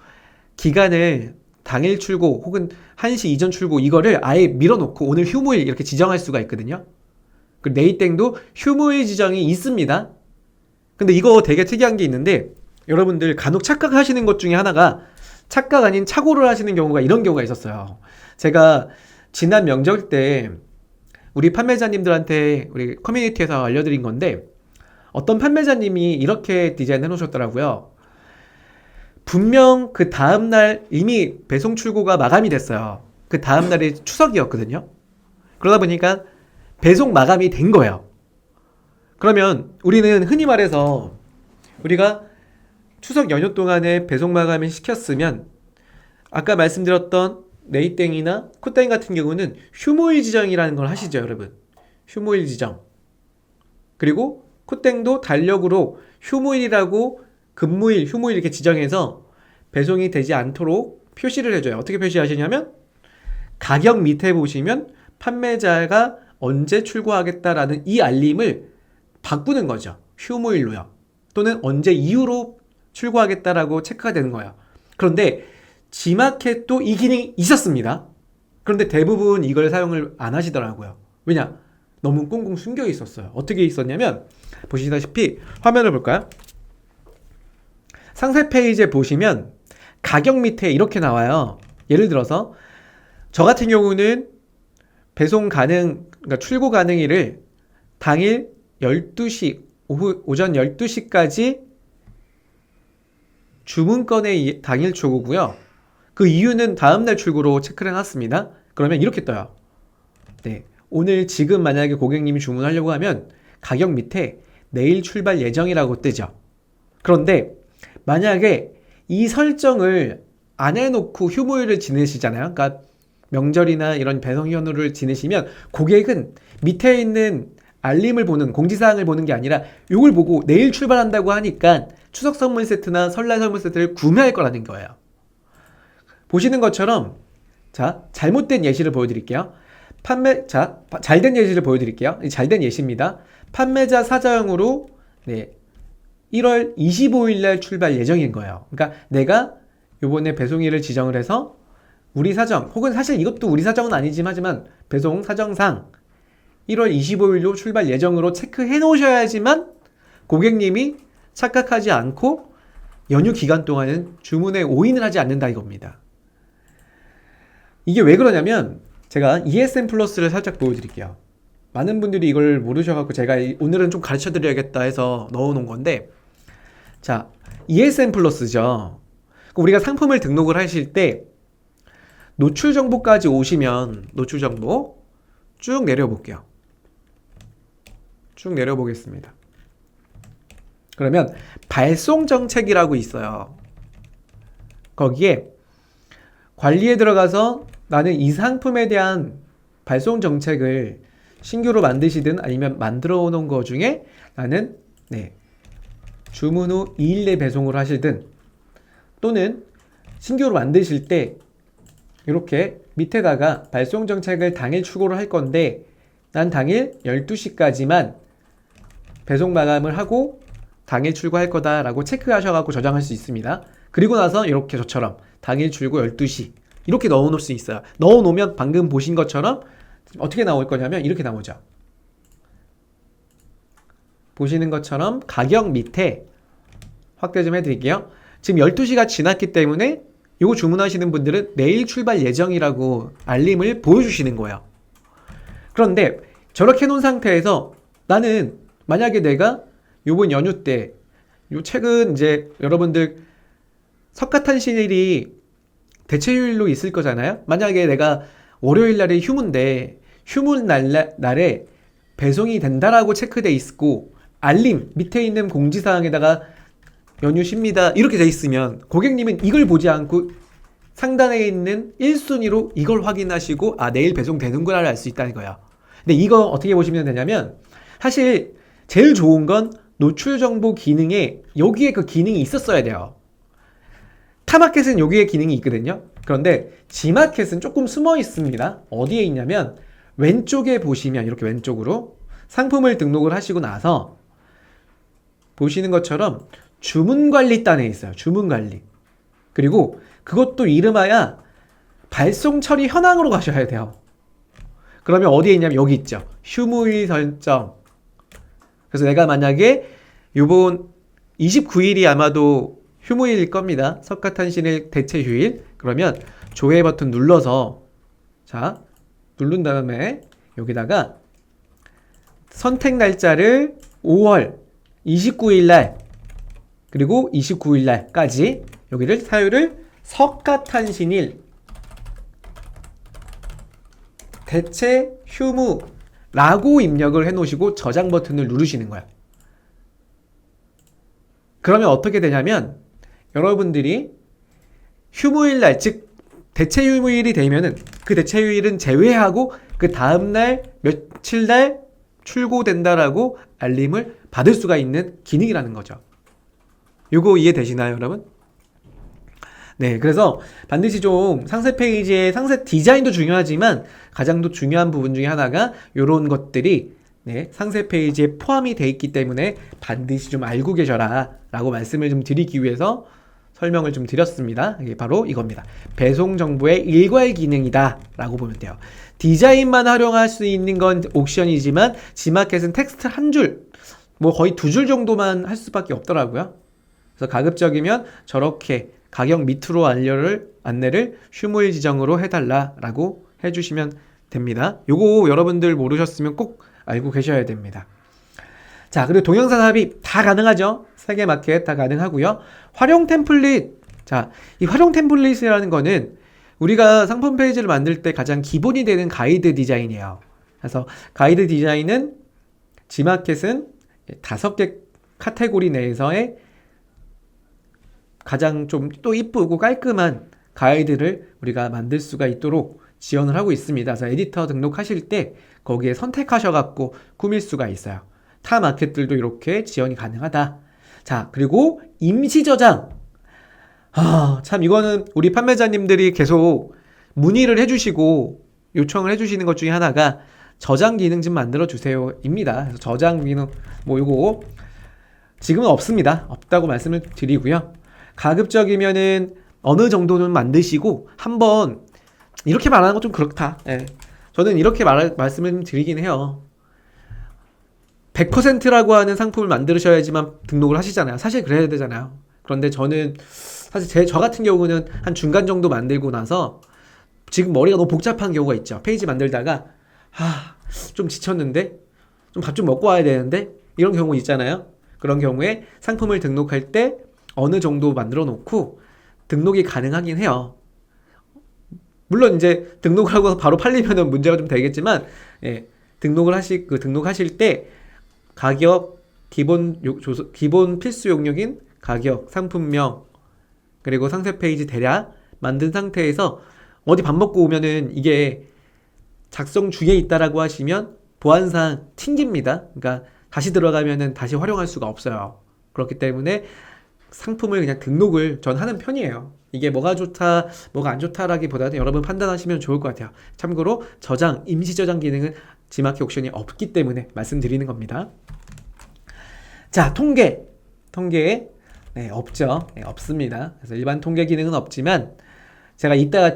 기간을 당일 출고 혹은 1시 이전 출고 이거를 아예 밀어놓고 오늘 휴무일 이렇게 지정할 수가 있거든요. 그리고 네이땡도 휴무일 지정이 있습니다. 근데 이거 되게 특이한 게 있는데 여러분들 간혹 착각하시는 것 중에 하나가 착각 아닌 착오를 하시는 경우가 이런 경우가 있었어요. 제가 지난 명절 때 우리 판매자님들한테 우리 커뮤니티에서 알려드린 건데 어떤 판매자님이 이렇게 디자인 해놓으셨더라고요. 분명 그 다음날 이미 배송 출고가 마감이 됐어요. 그 다음날이 추석이었거든요. 그러다 보니까 배송 마감이 된 거예요. 그러면 우리는 흔히 말해서 우리가 추석 연휴 동안에 배송 마감을 시켰으면 아까 말씀드렸던 네이땡이나 쿠땡 같은 경우는 휴무일 지정이라는 걸 하시죠, 여러분. 휴무일 지정. 그리고 쿠땡도 달력으로 휴무일이라고 근무일, 휴무일 이렇게 지정해서 배송이 되지 않도록 표시를 해줘요. 어떻게 표시하시냐면 가격 밑에 보시면 판매자가 언제 출고하겠다라는 이 알림을 바꾸는 거죠. 휴무일로요. 또는 언제 이후로 출고하겠다라고 체크가 되는 거예요. 그런데 지마켓도 이 기능이 있었습니다. 그런데 대부분 이걸 사용을 안 하시더라고요. 왜냐? 너무 꽁꽁 숨겨 있었어요. 어떻게 있었냐면 보시다시피 화면을 볼까요? 상세 페이지에 보시면 가격 밑에 이렇게 나와요. 예를 들어서 저 같은 경우는 배송 가능, 그러니까 출고 가능일을 당일 12시, 오전 12시까지 주문건의 당일 출고고요. 그 이유는 다음날 출고로 체크를 해놨습니다. 그러면 이렇게 떠요. 네, 오늘 지금 만약에 고객님이 주문하려고 하면 가격 밑에 내일 출발 예정이라고 뜨죠. 그런데 만약에 이 설정을 안 해놓고 휴무일을 지내시잖아요. 그러니까 명절이나 이런 배송 연휴를 지내시면 고객은 밑에 있는 알림을 보는 공지사항을 보는 게 아니라 이걸 보고 내일 출발한다고 하니까 추석 선물 세트나 설날 선물 세트를 구매할 거라는 거예요. 보시는 것처럼 자, 잘못된 예시를 보여드릴게요. 잘된 예시를 보여드릴게요. 잘된 예시입니다. 판매자 사자형으로 네, 1월 25일 날 출발 예정인 거예요. 그러니까 내가 요번에 배송일을 지정을 해서 우리 사정, 혹은 사실 이것도 우리 사정은 아니지만 배송 사정상 1월 25일로 출발 예정으로 체크해 놓으셔야지만 고객님이 착각하지 않고 연휴 기간 동안은 주문에 오인을 하지 않는다 이겁니다. 이게 왜 그러냐면 제가 ESN 플러스를 살짝 보여드릴게요. 많은 분들이 이걸 모르셔갖고 제가 오늘은 좀 가르쳐 드려야겠다 해서 넣어놓은 건데, 자, ESN 플러스죠. 우리가 상품을 등록을 하실 때 노출 정보까지 오시면 노출 정보 쭉 내려볼게요. 쭉 내려보겠습니다. 그러면 발송 정책이라고 있어요. 거기에 관리에 들어가서 나는 이 상품에 대한 발송 정책을 신규로 만드시든 아니면 만들어 놓은 거 중에 나는 주문 후 2일 내 배송을 하시든, 또는 신규로 만드실 때 이렇게 밑에다가 발송 정책을 당일 출고를 할 건데 난 당일 12시까지만 배송 마감을 하고 당일 출고할 거다 라고 체크하셔가지고 저장할 수 있습니다. 그리고 나서 이렇게 저처럼 당일 출고 12시 이렇게 넣어 놓을 수 있어요. 넣어 놓으면 방금 보신 것처럼 어떻게 나올 거냐면 이렇게 나오죠. 보시는 것처럼 가격 밑에 확대 좀 해드릴게요. 지금 12시가 지났기 때문에 이거 주문하시는 분들은 내일 출발 예정이라고 알림을 보여주시는 거예요. 그런데 저렇게 해놓은 상태에서 나는 만약에 내가 요번 연휴 때 최근 이제 여러분들 석가탄신일이 대체휴일로 있을 거잖아요. 만약에 내가 월요일 날에 휴무인데 휴무 날에 배송이 된다라고 체크돼 있고 알림 밑에 있는 공지사항에다가 연휴 쉽니다 이렇게 돼 있으면 고객님은 이걸 보지 않고 상단에 있는 1순위로 이걸 확인하시고 내일 배송되는구나 알 수 있다는 거예요. 근데 이거 어떻게 보시면 되냐면 사실 제일 좋은 건 노출 정보 기능에 여기에 그 기능이 있었어야 돼요. 타마켓은 여기에 기능이 있거든요. 그런데 지마켓은 조금 숨어 있습니다. 어디에 있냐면 왼쪽에 보시면 이렇게 왼쪽으로 상품을 등록을 하시고 나서 보시는 것처럼 주문관리단에 있어요. 주문관리. 그리고 그것도 이름하여 발송 처리 현황으로 가셔야 돼요. 그러면 어디에 있냐면 여기 있죠. 휴무일 설정. 그래서 내가 만약에 요번 29일이 아마도 휴무일일 겁니다. 석가탄신일 대체휴일. 그러면 조회 버튼 눌러서 누른 다음에 여기다가 선택 날짜를 5월 29일 날 그리고 29일 날까지 여기를 사유를 석가탄신일 대체 휴무라고 입력을 해 놓으시고 저장 버튼을 누르시는 거야. 그러면 어떻게 되냐면 여러분들이 휴무일 날, 즉 대체 휴무일이 되면은 그 대체 휴일은 제외하고 그 다음날 며칠 날 출고된다라고 알림을 받을 수가 있는 기능이라는 거죠. 요거 이해되시나요, 여러분? 네, 그래서 반드시 좀 상세 페이지의 상세 디자인도 중요하지만 가장 더 중요한 부분 중에 하나가 요런 것들이 상세 페이지에 포함이 돼 있기 때문에 반드시 좀 알고 계셔라 라고 말씀을 좀 드리기 위해서 설명을 좀 드렸습니다. 이게 바로 이겁니다. 배송 정보의 일괄 기능이다 라고 보면 돼요. 디자인만 활용할 수 있는 건 옵션이지만 지마켓은 텍스트 한 줄, 뭐 거의 2줄 정도만 할 수밖에 없더라고요. 그래서 가급적이면 저렇게 가격 밑으로 안내를 휴무일 지정으로 해달라라고 해주시면 됩니다. 요거 여러분들 모르셨으면 꼭 알고 계셔야 됩니다. 자, 그리고 동영상 삽입 다 가능하죠? 세계 마켓 다 가능하고요. 활용 템플릿. 자, 이 활용 템플릿이라는 거는 우리가 상품 페이지를 만들 때 가장 기본이 되는 가이드 디자인이에요. 그래서 가이드 디자인은 지마켓은 5개 카테고리 내에서의 가장 좀 또 이쁘고 깔끔한 가이드를 우리가 만들 수가 있도록 지원을 하고 있습니다. 그래서 에디터 등록하실 때 거기에 선택하셔갖고 꾸밀 수가 있어요. 타 마켓들도 이렇게 지원이 가능하다. 자, 그리고 임시 저장. 참 이거는 우리 판매자님들이 계속 문의를 해주시고 요청을 해주시는 것 중에 하나가 저장 기능 좀 만들어 주세요 입니다. 그래서 저장 기능 뭐 요거 지금은 없습니다. 없다고 말씀을 드리고요. 가급적이면은 어느 정도는 만드시고 한번 이렇게 말하는 건 좀 그렇다. 예. 저는 이렇게 말씀을 드리긴 해요. 100%라고 하는 상품을 만드셔야지만 등록을 하시잖아요. 사실 그래야 되잖아요. 그런데 저는 사실 저 같은 경우는 한 중간 정도 만들고 나서 지금 머리가 너무 복잡한 경우가 있죠. 페이지 만들다가 좀 지쳤는데 좀 밥 좀 먹고 와야 되는데 이런 경우 있잖아요. 그런 경우에 상품을 등록할 때 어느 정도 만들어 놓고 등록이 가능하긴 해요. 물론 이제 등록을 하고 바로 팔리면은 문제가 좀 되겠지만, 예, 등록하실 때 가격, 기본 필수 용역인 가격, 상품명, 그리고 상세 페이지 대략 만든 상태에서 어디 밥 먹고 오면은 이게 작성 중에 있다라고 하시면 보안상 튕깁니다. 그러니까 다시 들어가면은 다시 활용할 수가 없어요. 그렇기 때문에 상품을 그냥 등록을 전 하는 편이에요. 이게 뭐가 좋다, 뭐가 안 좋다라기보다는 여러분 판단하시면 좋을 것 같아요. 참고로 임시 저장 기능은 지마켓 옵션이 없기 때문에 말씀드리는 겁니다. 자, 통계. 네, 없죠. 네, 없습니다. 그래서 일반 통계 기능은 없지만 제가 이따가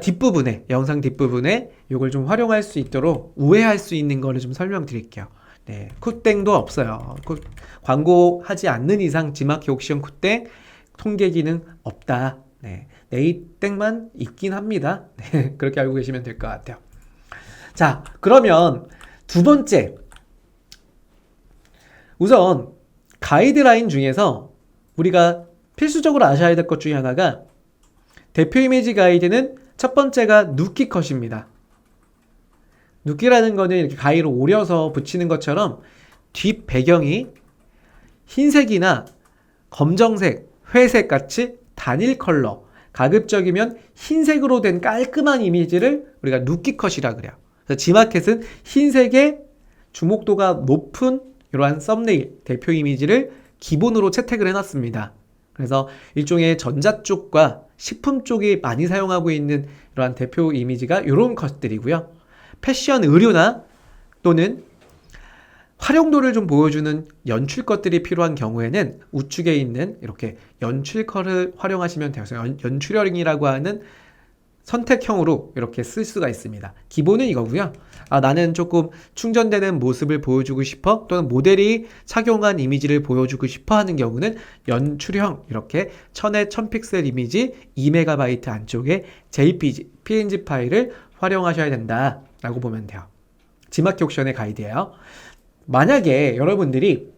영상 뒷부분에 이걸 좀 활용할 수 있도록 우회할 수 있는 거를 좀 설명드릴게요. 네, 쿠땡도 없어요. 광고하지 않는 이상 지마켓 옵션 쿠땡 통계 기능 없다. 네, 네이땡만 있긴 합니다. 네, 그렇게 알고 계시면 될 것 같아요. 자, 그러면 두 번째. 우선 가이드라인 중에서 우리가 필수적으로 아셔야 될 것 중에 하나가 대표 이미지 가이드는 첫 번째가 누키 컷입니다. 누키라는 거는 이렇게 가위로 오려서 붙이는 것처럼 뒷 배경이 흰색이나 검정색, 회색 같이 단일 컬러, 가급적이면 흰색으로 된 깔끔한 이미지를 우리가 누키 컷이라 그래요. 그래서 지마켓은 흰색의 주목도가 높은 이러한 썸네일, 대표 이미지를 기본으로 채택을 해놨습니다. 그래서 일종의 전자 쪽과 식품 쪽이 많이 사용하고 있는 이러한 대표 이미지가 이런 것들이고요. 패션, 의류나 또는 활용도를 좀 보여주는 연출 것들이 필요한 경우에는 우측에 있는 이렇게 연출 컬을 활용하시면 돼요. 연출형이라고 하는 선택형으로 이렇게 쓸 수가 있습니다. 기본은 이거고요. 나는 조금 충전되는 모습을 보여주고 싶어, 또는 모델이 착용한 이미지를 보여주고 싶어 하는 경우는 연출형, 이렇게 1000에 1000픽셀 이미지 2MB 안쪽에 JPG, PNG 파일을 활용하셔야 된다 라고 보면 돼요. 지마켓 옵션의 가이드예요. 만약에 여러분들이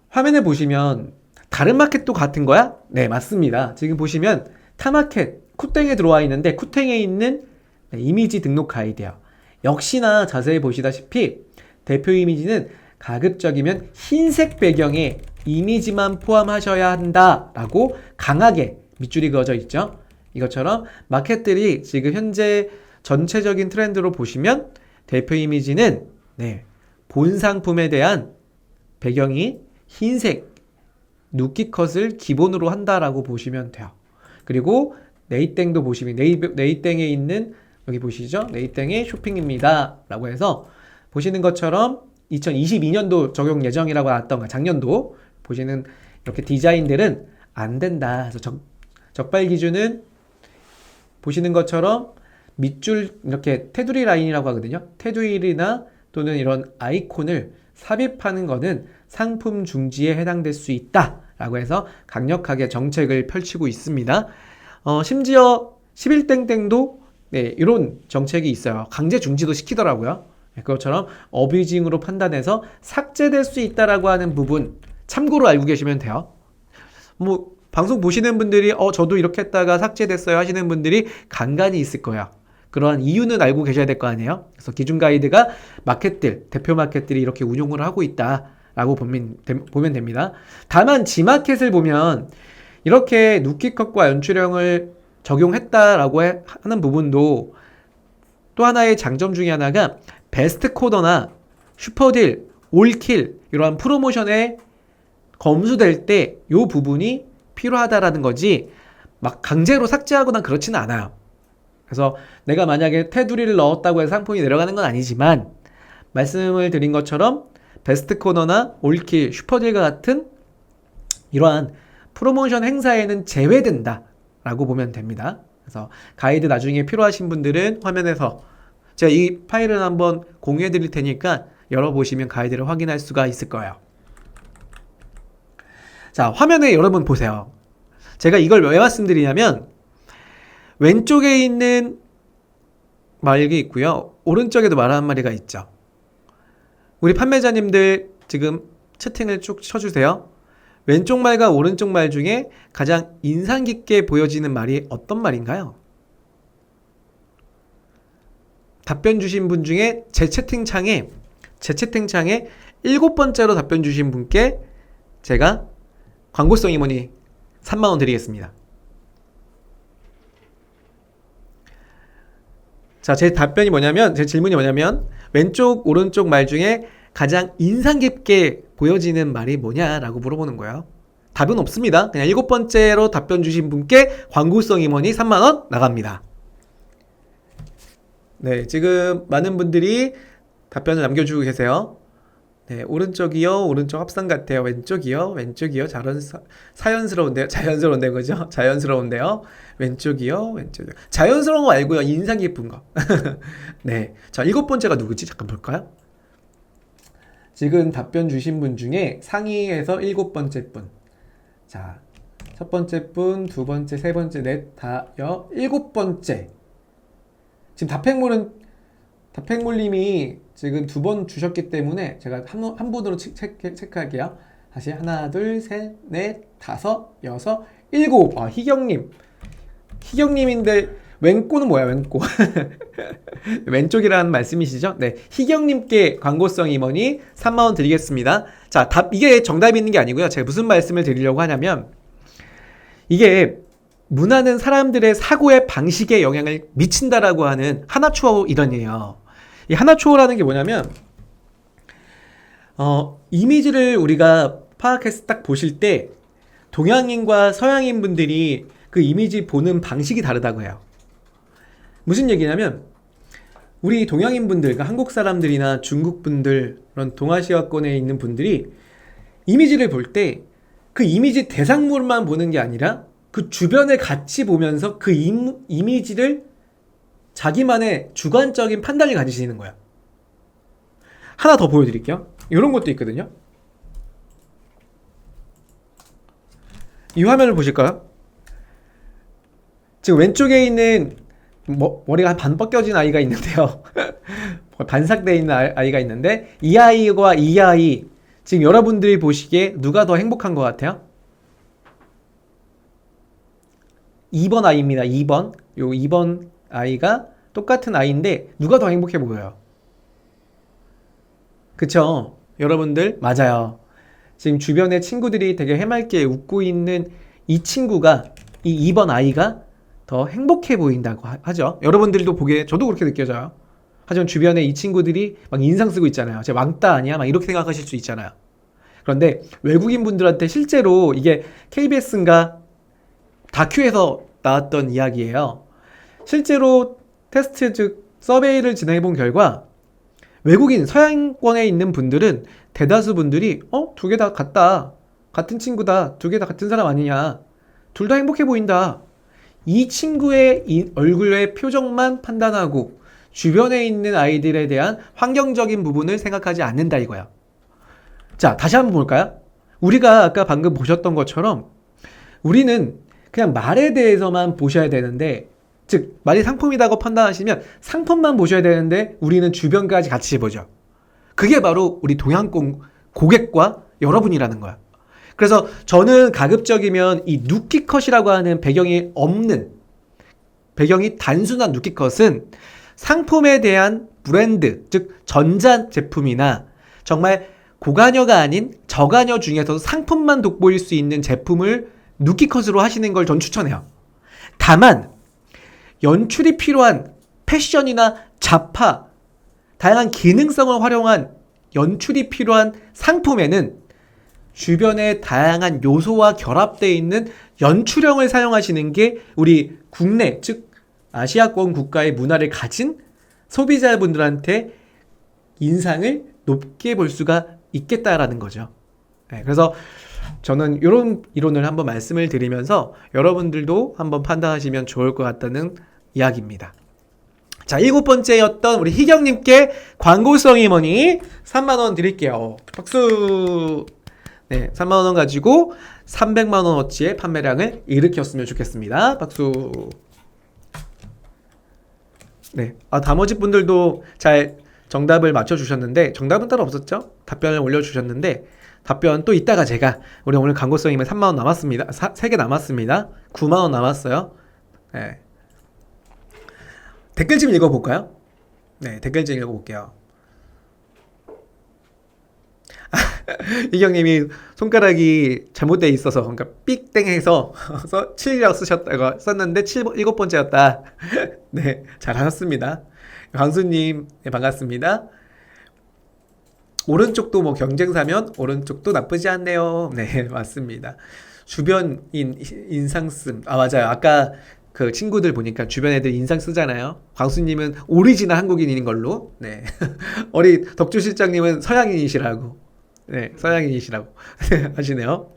화면에 보시면 다른 마켓도 같은 거야? 네, 맞습니다. 지금 보시면 타마켓 쿠땡에 들어와 있는데 쿠땡에 있는 이미지 등록 가이드예요. 역시나 자세히 보시다시피 대표 이미지는 가급적이면 흰색 배경에 이미지만 포함하셔야 한다라고 강하게 밑줄이 그어져 있죠. 이것처럼 마켓들이 지금 현재 전체적인 트렌드로 보시면 대표 이미지는 본 상품에 대한 배경이 흰색 누키 컷을 기본으로 한다라고 보시면 돼요. 그리고 네이땡도 보시면 네이땡에 있는 여기 보시죠? 네이땡의 쇼핑입니다 라고 해서 보시는 것처럼 2022년도 적용 예정이라고 나왔던 거, 작년도 보시는 이렇게 디자인들은 안 된다. 그래서 적발 기준은 보시는 것처럼 밑줄 이렇게 테두리 라인이라고 하거든요. 테두리나 또는 이런 아이콘을 삽입하는 것은 상품 중지에 해당될 수 있다 라고 해서 강력하게 정책을 펼치고 있습니다. 심지어 11땡땡도 이런 정책이 있어요. 강제 중지도 시키더라고요. 그것처럼 어뷰징으로 판단해서 삭제될 수 있다라고 하는 부분 참고로 알고 계시면 돼요. 뭐 방송 보시는 분들이 저도 이렇게 했다가 삭제됐어요 하시는 분들이 간간히 있을 거예요. 그러한 이유는 알고 계셔야 될 거 아니에요. 그래서 기준 가이드가 대표 마켓들이 이렇게 운용을 하고 있다라고 보면 됩니다. 다만 지마켓을 보면 이렇게 누키컷과 연출형을 적용했다라고 하는 부분도 또 하나의 장점 중에 하나가 베스트 코더나 슈퍼딜, 올킬 이러한 프로모션에 검수될 때 이 부분이 필요하다라는 거지 막 강제로 삭제하거나 그렇지는 않아요. 그래서 내가 만약에 테두리를 넣었다고 해서 상품이 내려가는 건 아니지만 말씀을 드린 것처럼 베스트 코너나 올킬, 슈퍼딜과 같은 이러한 프로모션 행사에는 제외된다 라고 보면 됩니다. 그래서 가이드 나중에 필요하신 분들은 화면에서 제가 이 파일을 한번 공유해 드릴 테니까 열어보시면 가이드를 확인할 수가 있을 거예요. 자, 화면에 여러분 보세요. 제가 이걸 왜 말씀드리냐면 왼쪽에 있는 말이 있고요. 오른쪽에도 말 한 마리가 있죠. 우리 판매자님들 지금 채팅을 쭉 쳐주세요. 왼쪽 말과 오른쪽 말 중에 가장 인상 깊게 보여지는 말이 어떤 말인가요? 답변 주신 분 중에 제 채팅창에 7번째로 답변 주신 분께 제가 광고성 임원이 3만원 드리겠습니다. 자, 제 답변이 뭐냐면, 제 질문이 뭐냐면 왼쪽 오른쪽 말 중에 가장 인상 깊게 보여지는 말이 뭐냐라고 물어보는 거예요. 답은 없습니다. 그냥 7번째로 답변 주신 분께 광고성 임원이 3만원 나갑니다. 네, 지금 많은 분들이 답변을 남겨주고 계세요. 네, 오른쪽이요. 오른쪽 합성 같아요. 왼쪽이요. 왼쪽이요. 사연스러운데요. 자연스러운데 그죠? 자연스러운데요. 왼쪽이요. 왼쪽이요. 자연스러운 거 말고요. 인상 깊은 거. 네. 자, 7번째가 누구지? 잠깐 볼까요? 지금 답변 주신 분 중에 상위에서 7번째 분. 자, 첫 번째 분, 두 번째, 세 번째, 넷, 다, 7번째. 지금 답행물님이 지금 2번 주셨기 때문에 제가 한 분으로 체크할게요. 다시 하나, 둘, 셋, 넷, 다섯, 여섯, 일곱. 아, 희경님인데 왼꼬는 뭐야, 왼꼬? 왼쪽이라는 말씀이시죠? 네, 희경님께 광고성 임원이 3만원 드리겠습니다. 자, 이게 정답이 있는 게 아니고요. 제가 무슨 말씀을 드리려고 하냐면 이게 문화는 사람들의 사고의 방식에 영향을 미친다라고 하는 하나초어 이론이에요. 이 하나초어라는 게 뭐냐면 이미지를 우리가 파악해서 딱 보실 때 동양인과 서양인 분들이 그 이미지 보는 방식이 다르다고 해요. 무슨 얘기냐면 우리 동양인 분들, 그러니까 한국 사람들이나 중국 분들, 그런 동아시아권에 있는 분들이 이미지를 볼 때 그 이미지 대상물만 보는 게 아니라 그 주변을 같이 보면서 그 이미지를 자기만의 주관적인 판단을 가지시는 거야. 하나 더 보여드릴게요. 이런 것도 있거든요. 이 화면을 보실까요? 지금 왼쪽에 있는 머리가 반 벗겨진 아이가 있는데요. 반삭되어 있는 아이가 있는데 이 아이와 이 아이 지금 여러분들이 보시기에 누가 더 행복한 것 같아요? 2번 아이입니다. 2번. 요 2번 아이가 똑같은 아이인데 누가 더 행복해 보여요? 그쵸? 여러분들 맞아요. 지금 주변에 친구들이 되게 해맑게 웃고 있는 이 친구가 이 2번 아이가 더 행복해 보인다고 하죠. 여러분들도 보기에 저도 그렇게 느껴져요. 하지만 주변에 이 친구들이 막 인상 쓰고 있잖아요. 쟤 왕따 아니야? 막 이렇게 생각하실 수 있잖아요. 그런데 외국인 분들한테 실제로 이게 KBS인가 다큐에서 나왔던 이야기예요. 실제로 테스트 즉 서베이를 진행해 본 결과 외국인 서양권에 있는 분들은 대다수 분들이 두 개 다 같다. 같은 친구다. 두 개 다 같은 사람 아니냐. 둘 다 행복해 보인다. 이 친구의 얼굴의 표정만 판단하고 주변에 있는 아이들에 대한 환경적인 부분을 생각하지 않는다 이거야. 자, 다시 한번 볼까요? 우리가 아까 방금 보셨던 것처럼 우리는 그냥 말에 대해서만 보셔야 되는데, 즉 말이 상품이라고 판단하시면 상품만 보셔야 되는데 우리는 주변까지 같이 보죠. 그게 바로 우리 동양권 고객과 여러분이라는 거야. 그래서 저는 가급적이면 이 누키컷이라고 하는 배경이 단순한 누키컷은 상품에 대한 브랜드, 즉 전자제품이나 정말 고관여가 아닌 저관여 중에서도 상품만 돋보일 수 있는 제품을 누키컷으로 하시는 걸 전 추천해요. 다만 연출이 필요한 패션이나 잡화, 다양한 기능성을 활용한 연출이 필요한 상품에는 주변의 다양한 요소와 결합되어 있는 연출형을 사용하시는 게 우리 국내, 즉 아시아권 국가의 문화를 가진 소비자분들한테 인상을 높게 볼 수가 있겠다라는 거죠. 네, 그래서 저는 이런 이론을 한번 말씀을 드리면서 여러분들도 한번 판단하시면 좋을 것 같다는 이야기입니다. 자, 7번째였던 우리 희경님께 광고성이 뭐니? 3만원 드릴게요. 박수! 네, 3만원 가지고 300만원어치의 판매량을 일으켰으면 좋겠습니다. 박수! 네, 나머지 분들도 잘 정답을 맞춰주셨는데, 정답은 따로 없었죠? 답변을 올려주셨는데, 답변 또 이따가 제가, 우리 오늘 광고성이면 3만원 남았습니다. 3개 남았습니다. 9만원 남았어요. 네. 댓글 좀 읽어볼까요? 네, 댓글 좀 읽어볼게요. 이경님이 손가락이 잘못돼 있어서, 그러니까 삑땡해서 7이라고 쓰셨다고 썼는데 7번째였다. 네, 잘하셨습니다. 광수님, 네, 반갑습니다. 오른쪽도 뭐 경쟁사면 오른쪽도 나쁘지 않네요. 네, 맞습니다. 주변 인상 씀. 맞아요. 아까 그 친구들 보니까 주변 애들 인상 쓰잖아요. 광수님은 오리지널 한국인인 걸로. 네. 우리 덕주 실장님은 서양인이시라고. 네, 서양인이시라고 하시네요.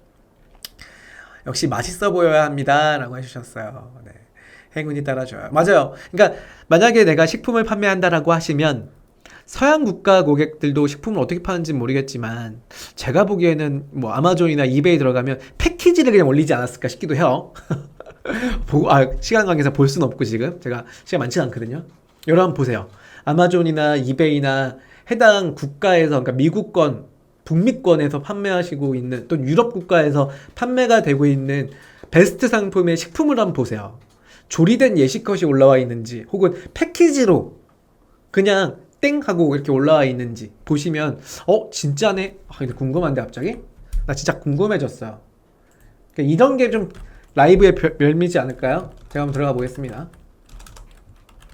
역시 맛있어 보여야 합니다. 라고 해주셨어요. 네. 행운이 따라줘요. 맞아요. 그러니까 만약에 내가 식품을 판매한다라고 하시면 서양 국가 고객들도 식품을 어떻게 파는지 모르겠지만 제가 보기에는 뭐 아마존이나 이베이 들어가면 패키지를 그냥 올리지 않았을까 싶기도 해요. 보고 시간 관계상 볼 수는 없고 지금 제가 시간 많지 않거든요. 여러분 보세요. 아마존이나 이베이나 해당 국가에서 그러니까 미국권, 북미권에서 판매하시고 있는 또 유럽 국가에서 판매가 되고 있는 베스트 상품의 식품을 한번 보세요. 조리된 예시컷이 올라와 있는지 혹은 패키지로 그냥 땡 하고 이렇게 올라와 있는지 보시면 진짜네? 근데 궁금한데 갑자기? 나 진짜 궁금해졌어요. 그러니까 이런 게 좀 라이브의 멸미지 않을까요? 제가 한번 들어가 보겠습니다.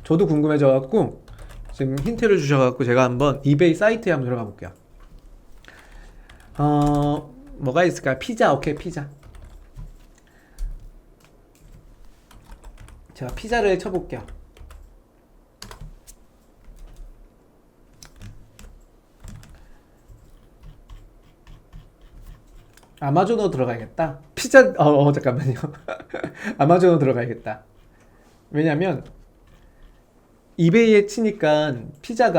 저도 궁금해져갖고 지금 힌트를 주셔갖고 제가 한번 이베이 사이트에 한번 들어가 볼게요. 뭐가 있을까요? 피자, 오케이, 피자. 제가 피자를 쳐볼게요. 아마존으로 들어가야겠다. 피자, 잠깐만요. 아마존으로 들어가야겠다. 왜냐면, 이베이에 치니까 피자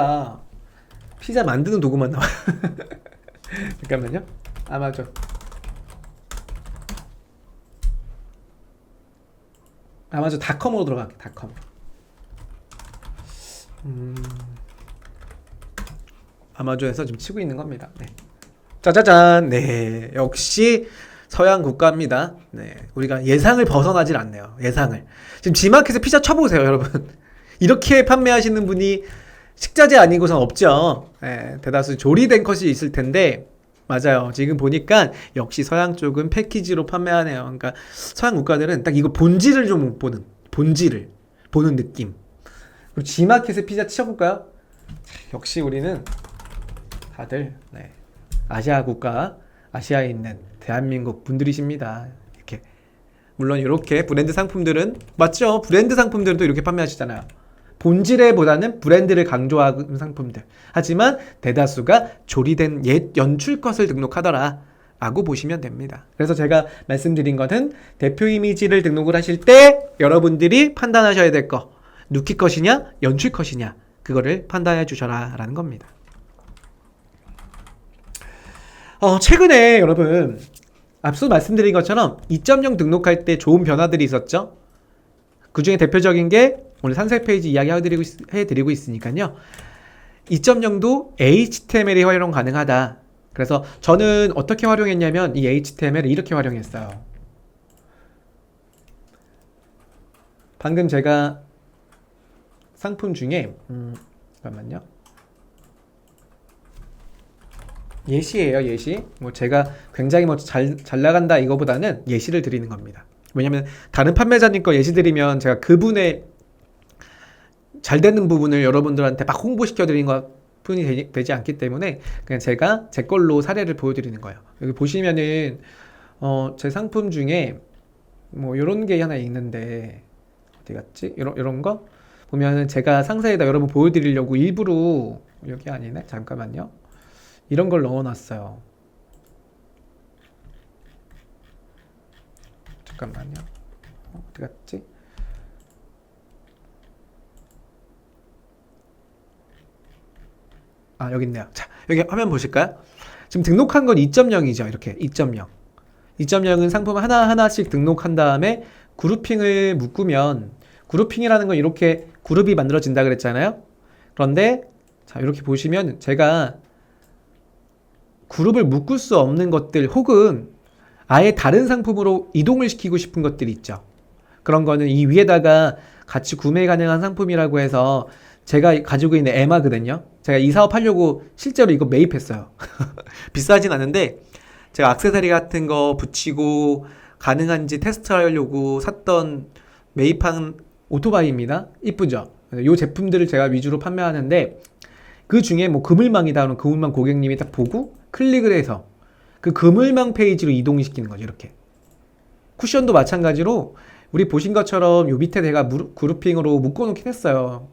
만드는 도구만 나와요. 잠깐만요. 아마존. 닷컴으로 들어갈게요. 닷컴. 아마존에서 지금 치고 있는 겁니다. 네. 짜자잔. 네. 역시 서양 국가입니다. 네. 우리가 예상을 벗어나질 않네요. 예상을. 지금 지마켓에 피자 쳐보세요, 여러분. 이렇게 판매하시는 분이 식자재 아니고선 없죠. 네. 대다수 조리된 컷이 있을 텐데, 맞아요. 지금 보니까 역시 서양 쪽은 패키지로 판매하네요. 그러니까 서양 국가들은 딱 이거 본질을 좀 못 보는, 본질을 보는 느낌. 그리고 지마켓에 피자 치셔볼까요? 역시 우리는 다들, 네. 아시아 국가, 아시아에 있는 대한민국 분들이십니다. 이렇게. 물론 이렇게 브랜드 상품들은, 맞죠? 브랜드 상품들도 이렇게 판매하시잖아요. 본질에 보다는 브랜드를 강조하는 상품들. 하지만 대다수가 조리된 옛 연출컷을 등록하더라 라고 보시면 됩니다. 그래서 제가 말씀드린 것은 대표 이미지를 등록을 하실 때 여러분들이 판단하셔야 될 거, 누키 컷이냐 연출 컷이냐, 그거를 판단해 주셔라 라는 겁니다. 최근에 여러분 앞서 말씀드린 것처럼 2.0 등록할 때 좋은 변화들이 있었죠. 그 중에 대표적인 게 오늘 상세 페이지 이야기 해드리고 있으니까요. 2.0도 HTML이 활용 가능하다. 그래서 저는 어떻게 활용했냐면 이 HTML을 이렇게 활용했어요. 방금 제가 상품 중에 잠깐만요. 예시예요, 예시. 뭐 제가 굉장히 뭐 잘 나간다 이거보다는 예시를 드리는 겁니다. 왜냐면 다른 판매자님 거 예시 드리면 제가 그분의 잘 되는 부분을 여러분들한테 막 홍보시켜 드리는 것 뿐이 되지 않기 때문에 그냥 제가 제 걸로 사례를 보여드리는 거예요. 여기 보시면은 제 상품 중에 뭐 요런 게 하나 있는데 어디 갔지? 이런 거 보면은 제가 상세에다 여러분 보여드리려고 일부러 여기 아니네? 잠깐만요. 이런 걸 넣어놨어요. 잠깐만요. 어디 갔지? 아, 여기 있네요. 자, 여기 화면 보실까요? 지금 등록한 건 2.0이죠. 이렇게 2.0. 2.0은 상품 하나하나씩 등록한 다음에 그룹핑을 묶으면, 그룹핑이라는 건 이렇게 그룹이 만들어진다 그랬잖아요. 그런데 자, 이렇게 보시면 제가 그룹을 묶을 수 없는 것들 혹은 아예 다른 상품으로 이동을 시키고 싶은 것들이 있죠. 그런 거는 이 위에다가 같이 구매 가능한 상품이라고 해서 제가 가지고 있는 에마거든요. 제가 이 사업 하려고 실제로 이거 매입했어요. 비싸진 않은데 제가 액세서리 같은 거 붙이고 가능한지 테스트하려고 샀던 매입한 오토바이입니다. 이쁘죠? 이 제품들을 제가 위주로 판매하는데 그 중에 뭐 그물망이다 하면 그물망 고객님이 딱 보고 클릭을 해서 그 그물망 페이지로 이동시키는 거죠. 이렇게. 쿠션도 마찬가지로 우리 보신 것처럼 요 밑에 내가 그룹핑으로 묶어놓긴 했어요.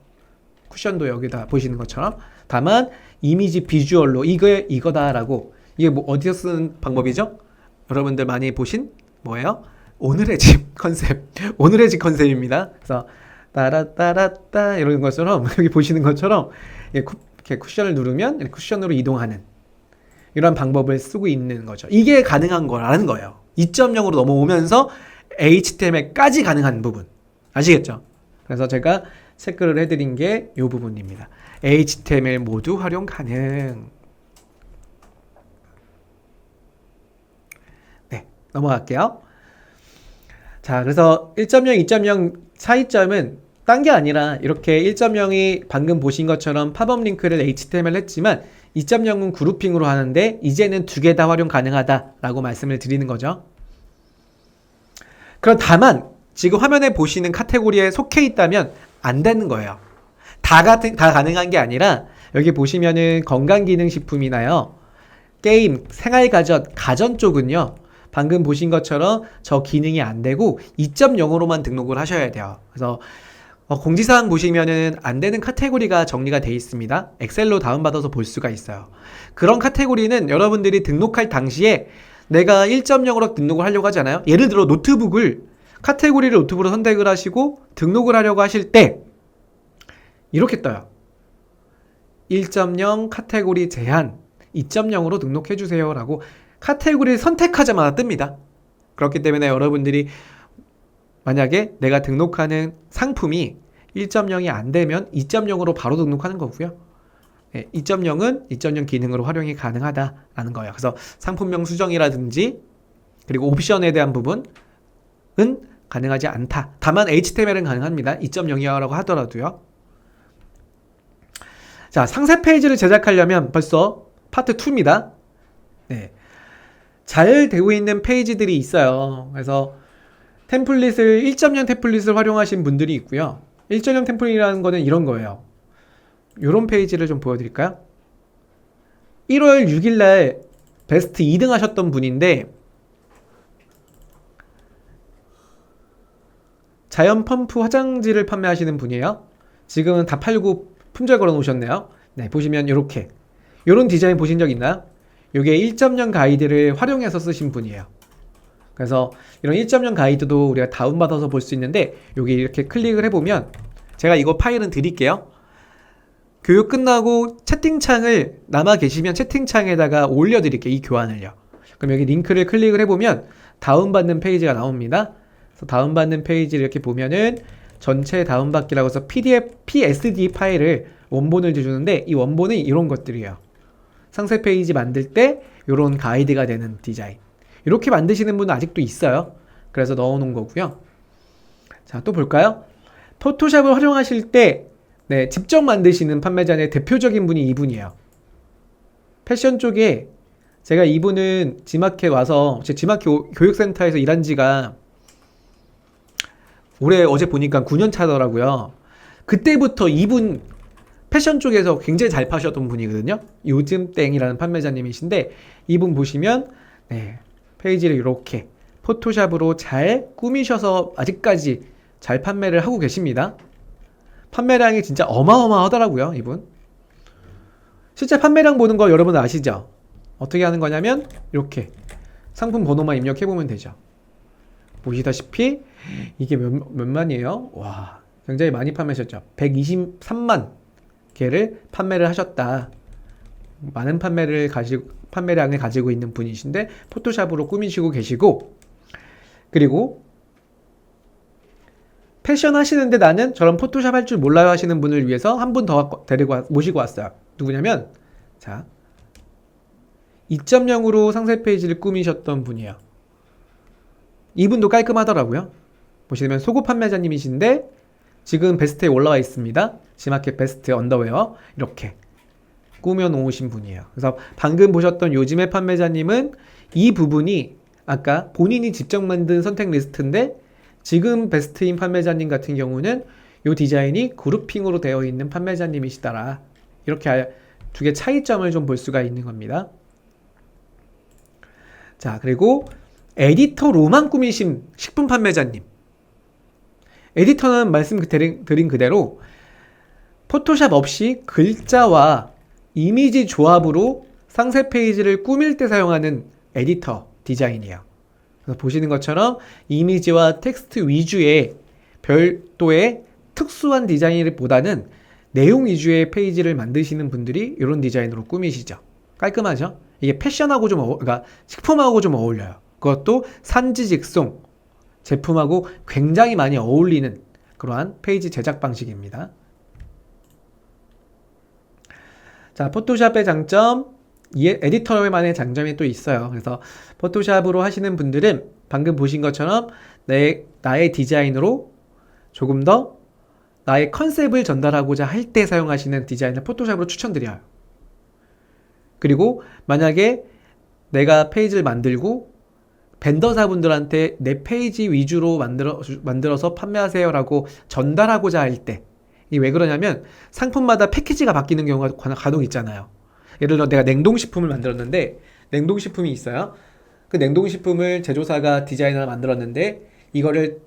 쿠션도 여기다 보시는 것처럼. 다만 이미지 비주얼로 이거다라고. 이게 뭐 어디서 쓰는 방법이죠? 여러분들 많이 보신 뭐예요? 오늘의 집 컨셉. 오늘의 집 컨셉입니다. 그래서 따라따라따 이런 것처럼 여기 보시는 것처럼 이렇게 쿠션을 누르면 쿠션으로 이동하는 이런 방법을 쓰고 있는 거죠. 이게 가능한 거라는 거예요. 2.0으로 넘어오면서 HTML까지 가능한 부분. 아시겠죠? 그래서 제가 체크를 해드린 게 이 부분입니다. HTML 모두 활용 가능. 네, 넘어갈게요. 자, 그래서 1.0, 2.0 차이점은 딴 게 아니라 이렇게 1.0이 방금 보신 것처럼 팝업 링크를 HTML 했지만 2.0은 그룹핑으로 하는데 이제는 두 개 다 활용 가능하다라고 말씀을 드리는 거죠. 그럼 다만 지금 화면에 보시는 카테고리에 속해 있다면 안 되는 거예요. 다 가능한 게 아니라 여기 보시면은 건강기능식품이나요, 게임, 생활가전, 가전 쪽은요 방금 보신 것처럼 저 기능이 안 되고 2.0으로만 등록을 하셔야 돼요. 그래서 공지사항 보시면은 안 되는 카테고리가 정리가 되어 있습니다. 엑셀로 다운받아서 볼 수가 있어요. 그런 카테고리는 여러분들이 등록할 당시에 내가 1.0으로 등록을 하려고 하잖아요. 예를 들어 카테고리를 노트북으로 선택을 하시고 등록을 하려고 하실 때 이렇게 떠요. 1.0 카테고리 제한 2.0으로 등록해주세요 라고 카테고리를 선택하자마자 뜹니다. 그렇기 때문에 여러분들이 만약에 내가 등록하는 상품이 1.0이 안 되면 2.0으로 바로 등록하는 거고요. 2.0은 2.0 기능으로 활용이 가능하다라는 거예요. 그래서 상품명 수정이라든지 그리고 옵션에 대한 부분은 가능하지 않다. 다만 HTML은 가능합니다. 2.0이라고 하더라도요. 자, 상세 페이지를 제작하려면 벌써 파트 2입니다. 네. 잘 되고 있는 페이지들이 있어요. 그래서 템플릿을 1.0 템플릿을 활용하신 분들이 있고요. 1.0 템플릿이라는 거는 이런 거예요. 이런 페이지를 좀 보여드릴까요? 1월 6일날 베스트 2등 하셨던 분인데 자연 펌프 화장지를 판매하시는 분이에요. 지금은 다 팔고 품절 걸어 놓으셨네요. 네, 보시면 이렇게 이런 디자인 보신 적 있나요? 이게 1.0 가이드를 활용해서 쓰신 분이에요. 그래서 이런 1.0 가이드도 우리가 다운받아서 볼 수 있는데 여기 이렇게 클릭을 해보면 제가 이거 파일은 드릴게요. 교육 끝나고 채팅창을 남아 계시면 채팅창에다가 올려드릴게요. 이 교환을요. 그럼 여기 링크를 클릭을 해보면 다운받는 페이지가 나옵니다. 그래서 다운받는 페이지를 이렇게 보면은 전체 다운받기라고 해서 PSD 파일을 원본을 주는데 이 원본은 이런 것들이에요. 상세 페이지 만들 때 이런 가이드가 되는 디자인. 이렇게 만드시는 분은 아직도 있어요. 그래서 넣어놓은 거고요. 자, 또 볼까요? 포토샵을 활용하실 때 직접 만드시는 판매자의 대표적인 분이 이분이에요. 패션 쪽에 제가 이분은 지마켓 와서 제 지마켓 교육센터에서 일한 지가 어제 보니까 9년 차더라고요. 그때부터 이분 패션 쪽에서 굉장히 잘 파셨던 분이거든요. 요즘 땡이라는 판매자님이신데 이분 보시면 페이지를 이렇게 포토샵으로 잘 꾸미셔서 아직까지 잘 판매를 하고 계십니다. 판매량이 진짜 어마어마하더라고요, 이분. 실제 판매량 보는 거 여러분 아시죠? 어떻게 하는 거냐면 이렇게 상품 번호만 입력해보면 되죠. 보시다시피 이게 몇만이에요? 와, 굉장히 많이 판매하셨죠. 123만 개를 판매를 하셨다. 많은 판매량을 가지고 있는 분이신데 포토샵으로 꾸미시고 계시고, 그리고 패션 하시는데 나는 저런 포토샵 할 줄 몰라요 하시는 분을 위해서 한 분 더 모시고 왔어요. 누구냐면, 자, 2.0으로 상세 페이지를 꾸미셨던 분이에요. 이분도 깔끔하더라고요. 보시면 소고 판매자님이신데 지금 베스트에 올라와 있습니다. 지마켓 베스트 언더웨어 이렇게 꾸며 놓으신 분이에요. 그래서 방금 보셨던 요즘의 판매자님은 이 부분이 아까 본인이 직접 만든 선택 리스트인데, 지금 베스트인 판매자님 같은 경우는 이 디자인이 그룹핑으로 되어 있는 판매자님이시더라. 이렇게 두 개 차이점을 좀 볼 수가 있는 겁니다. 자, 그리고 에디터로만 꾸미신 식품 판매자님. 에디터는 말씀드린 그대로 포토샵 없이 글자와 이미지 조합으로 상세 페이지를 꾸밀 때 사용하는 에디터 디자인이에요. 그래서 보시는 것처럼 이미지와 텍스트 위주의 별도의 특수한 디자인보다는 내용 위주의 페이지를 만드시는 분들이 이런 디자인으로 꾸미시죠. 깔끔하죠? 이게 패션하고 그러니까 식품하고 좀 어울려요. 그것도 산지직송 제품하고 굉장히 많이 어울리는 그러한 페이지 제작 방식입니다. 자, 포토샵의 장점, 에디터만의 장점이 또 있어요. 그래서 포토샵으로 하시는 분들은 방금 보신 것처럼 나의 디자인으로 조금 더 나의 컨셉을 전달하고자 할 때 사용하시는 디자인을 포토샵으로 추천드려요. 그리고 만약에 내가 페이지를 만들고 벤더사분들한테 내 페이지 위주로 만들어서 판매하세요 라고 전달하고자 할 때, 이게 왜 그러냐면 상품마다 패키지가 바뀌는 경우가 간혹 있잖아요. 예를 들어 내가 냉동식품을 만들었는데, 냉동식품이 있어요. 그 냉동식품을 제조사가 디자인을 만들었는데 이거를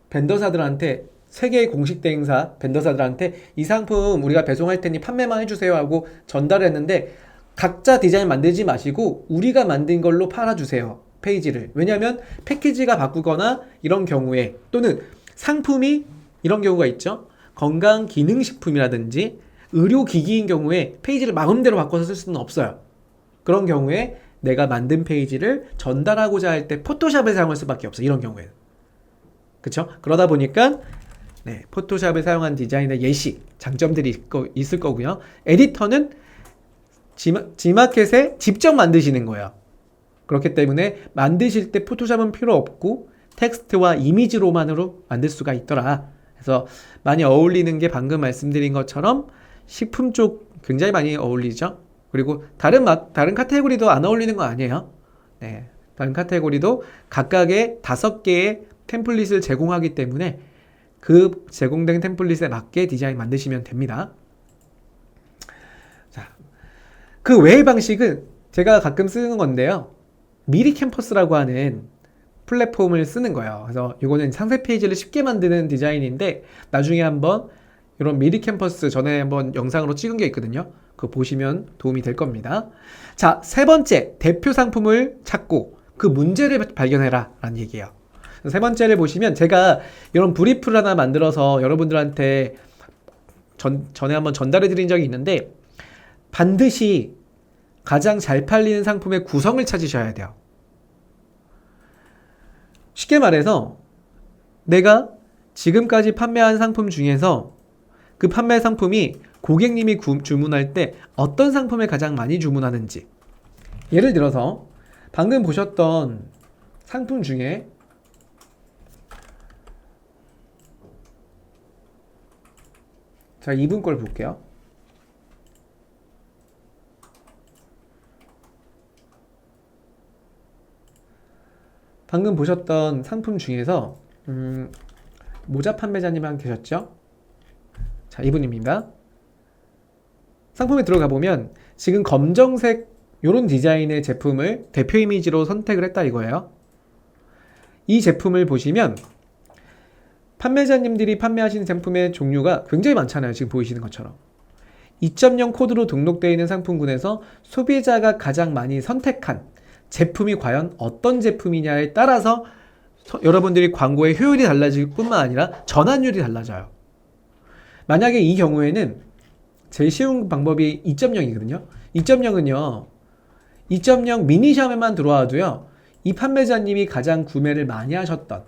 벤더사들한테, 세계의 공식 대행사 벤더사들한테 이 상품 우리가 배송할 테니 판매만 해주세요 하고 전달했는데, 각자 디자인 만들지 마시고 우리가 만든 걸로 팔아주세요, 페이지를. 왜냐하면 패키지가 바꾸거나 이런 경우에, 또는 상품이 이런 경우가 있죠. 건강기능식품이라든지 의료기기인 경우에 페이지를 마음대로 바꿔서 쓸 수는 없어요. 그런 경우에 내가 만든 페이지를 전달하고자 할 때 포토샵을 사용할 수밖에 없어요. 이런 경우에는. 그쵸? 그러다 보니까 포토샵을 사용한 디자인의 예시, 장점들이 있을 거고요. 에디터는 지마켓에 직접 만드시는 거예요. 그렇기 때문에 만드실 때 포토샵은 필요 없고 텍스트와 이미지로만으로 만들 수가 있더라. 그래서 많이 어울리는 게 방금 말씀드린 것처럼 식품 쪽 굉장히 많이 어울리죠. 그리고 다른 카테고리도 안 어울리는 거 아니에요. 네, 다른 카테고리도 각각의 5개의 템플릿을 제공하기 때문에 그 제공된 템플릿에 맞게 디자인 만드시면 됩니다. 자, 그 외의 방식은 제가 가끔 쓰는 건데요. 미리 캠퍼스라고 하는 플랫폼을 쓰는 거예요. 그래서 이거는 상세 페이지를 쉽게 만드는 디자인인데, 나중에 한번 이런 미리 캠퍼스 전에 한번 영상으로 찍은 게 있거든요. 그거 보시면 도움이 될 겁니다. 자, 세 번째, 대표 상품을 찾고 그 문제를 발견해라 라는 얘기예요. 세 번째를 보시면 제가 이런 브리프를 하나 만들어서 여러분들한테 전에 한번 전달해 드린 적이 있는데, 반드시 가장 잘 팔리는 상품의 구성을 찾으셔야 돼요. 쉽게 말해서 내가 지금까지 판매한 상품 중에서 그 판매 상품이 고객님이 주문할 때 어떤 상품을 가장 많이 주문하는지, 예를 들어서 방금 보셨던 상품 중에 자, 이분 걸 볼게요. 방금 보셨던 상품 중에서 모자 판매자님 한 계셨죠? 자, 이분입니다. 상품에 들어가 보면 지금 검정색 요런 디자인의 제품을 대표 이미지로 선택을 했다 이거예요. 이 제품을 보시면 판매자님들이 판매하시는 제품의 종류가 굉장히 많잖아요. 지금 보이시는 것처럼. 2.0 코드로 등록되어 있는 상품군에서 소비자가 가장 많이 선택한 제품이 과연 어떤 제품이냐에 따라서 여러분들이 광고의 효율이 달라질 뿐만 아니라 전환율이 달라져요. 만약에 이 경우에는 제일 쉬운 방법이 2.0이거든요. 2.0은요. 2.0 미니샵에만 들어와도요. 이 판매자님이 가장 구매를 많이 하셨던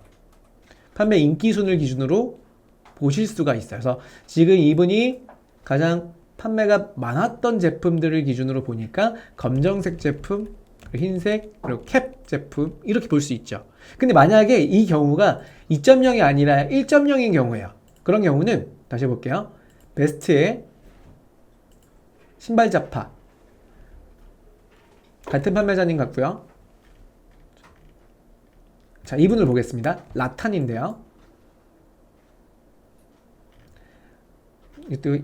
판매 인기순을 기준으로 보실 수가 있어요. 그래서 지금 이분이 가장 판매가 많았던 제품들을 기준으로 보니까 검정색 제품, 흰색, 그리고 캡 제품 이렇게 볼 수 있죠. 근데 만약에 이 경우가 2.0이 아니라 1.0인 경우예요. 그런 경우는 다시 해볼게요. 베스트의 신발 잡파 같은 판매자님 같고요. 자, 이분을 보겠습니다. 라탄인데요.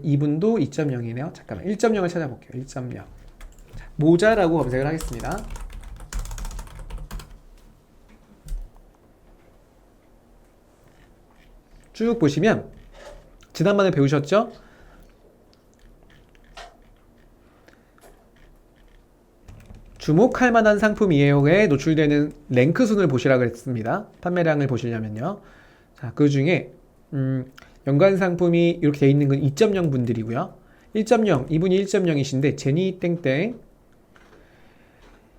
이분도 2.0이네요. 잠깐만 1.0을 찾아볼게요. 1.0 모자라고 검색을 하겠습니다. 쭉 보시면 지난번에 배우셨죠? 주목할 만한 상품 이외에 노출되는 랭크 순을 보시라고 했습니다. 판매량을 보시려면요. 자, 그 중에 연관 상품이 이렇게 되어 있는 건 2.0 분들이고요. 1.0, 이분이 1.0이신데 제니 땡땡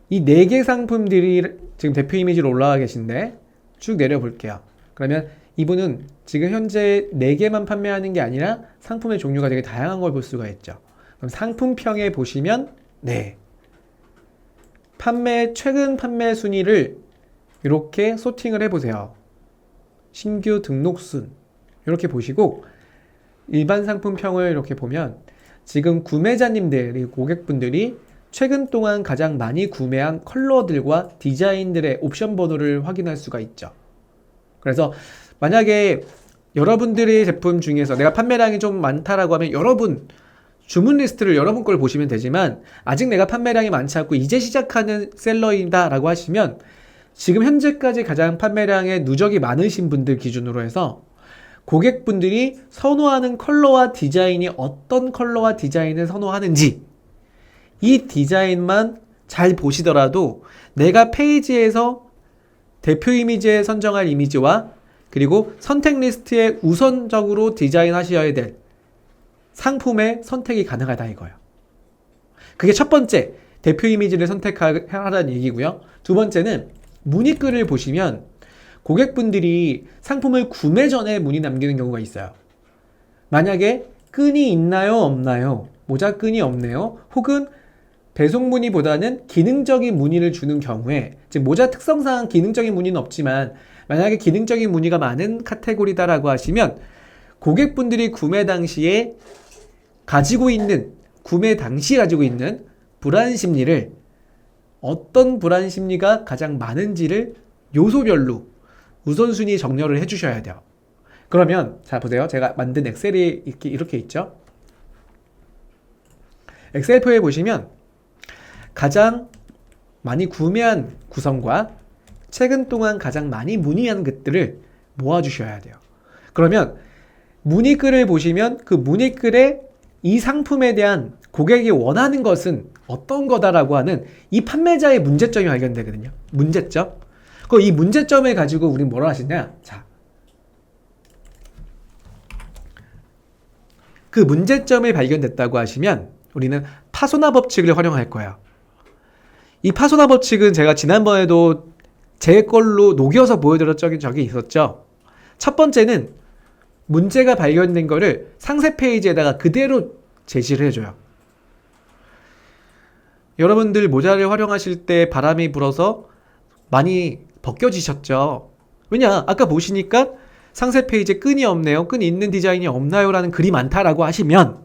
이 4개 상품들이 지금 대표 이미지로 올라와 계신데 쭉 내려볼게요. 그러면 이분은 지금 현재 4개만 판매하는 게 아니라 상품의 종류가 되게 다양한 걸 볼 수가 있죠. 그럼 상품평에 보시면 최근 판매 순위를 이렇게 소팅을 해보세요. 신규 등록 순 이렇게 보시고 일반 상품평을 이렇게 보면 지금 구매자님들이 고객분들이 최근 동안 가장 많이 구매한 컬러들과 디자인들의 옵션 번호를 확인할 수가 있죠. 그래서 만약에 여러분들의 제품 중에서 내가 판매량이 좀 많다라고 하면 여러분 주문 리스트를 여러분 걸 보시면 되지만 아직 내가 판매량이 많지 않고 이제 시작하는 셀러이다 라고 하시면 지금 현재까지 가장 판매량의 누적이 많으신 분들 기준으로 해서 고객분들이 선호하는 컬러와 디자인이 어떤 컬러와 디자인을 선호하는지 이 디자인만 잘 보시더라도 내가 페이지에서 대표 이미지에 선정할 이미지와 그리고 선택 리스트에 우선적으로 디자인하셔야 될 상품의 선택이 가능하다 이거예요. 그게 첫 번째 대표 이미지를 선택하라는 얘기고요. 두 번째는 문의글을 보시면 고객분들이 상품을 구매 전에 문의 남기는 경우가 있어요. 만약에 끈이 있나요? 없나요? 모자 끈이 없네요. 혹은 배송 문의보다는 기능적인 문의를 주는 경우에 즉 모자 특성상 기능적인 문의는 없지만 만약에 기능적인 문의가 많은 카테고리다라고 하시면 고객분들이 구매 당시에 가지고 있는 불안 심리를 어떤 불안 심리가 가장 많은지를 요소별로 우선순위 정렬을 해주셔야 돼요. 그러면 자 보세요. 제가 만든 엑셀이 이렇게 있죠. 엑셀표에 보시면 가장 많이 구매한 구성과 최근 동안 가장 많이 문의한 것들을 모아주셔야 돼요. 그러면 문의글을 보시면 그 문의글에 이 상품에 대한 고객이 원하는 것은 어떤 거다라고 하는 이 판매자의 문제점이 발견되거든요. 문제점. 그럼 이 문제점을 가지고 우리는 뭐라 하시냐? 자, 그 문제점이 발견됐다고 하시면 우리는 파소나 법칙을 활용할 거예요. 이 파소나 법칙은 제가 지난번에도 제 걸로 녹여서 보여드렸던 적이 있었죠. 첫 번째는 문제가 발견된 거를 상세 페이지에다가 그대로 제시를 해줘요. 여러분들 모자를 활용하실 때 바람이 불어서 많이 벗겨지셨죠. 왜냐? 아까 보시니까 상세 페이지에 끈이 없네요. 끈이 있는 디자인이 없나요? 라는 글이 많다라고 하시면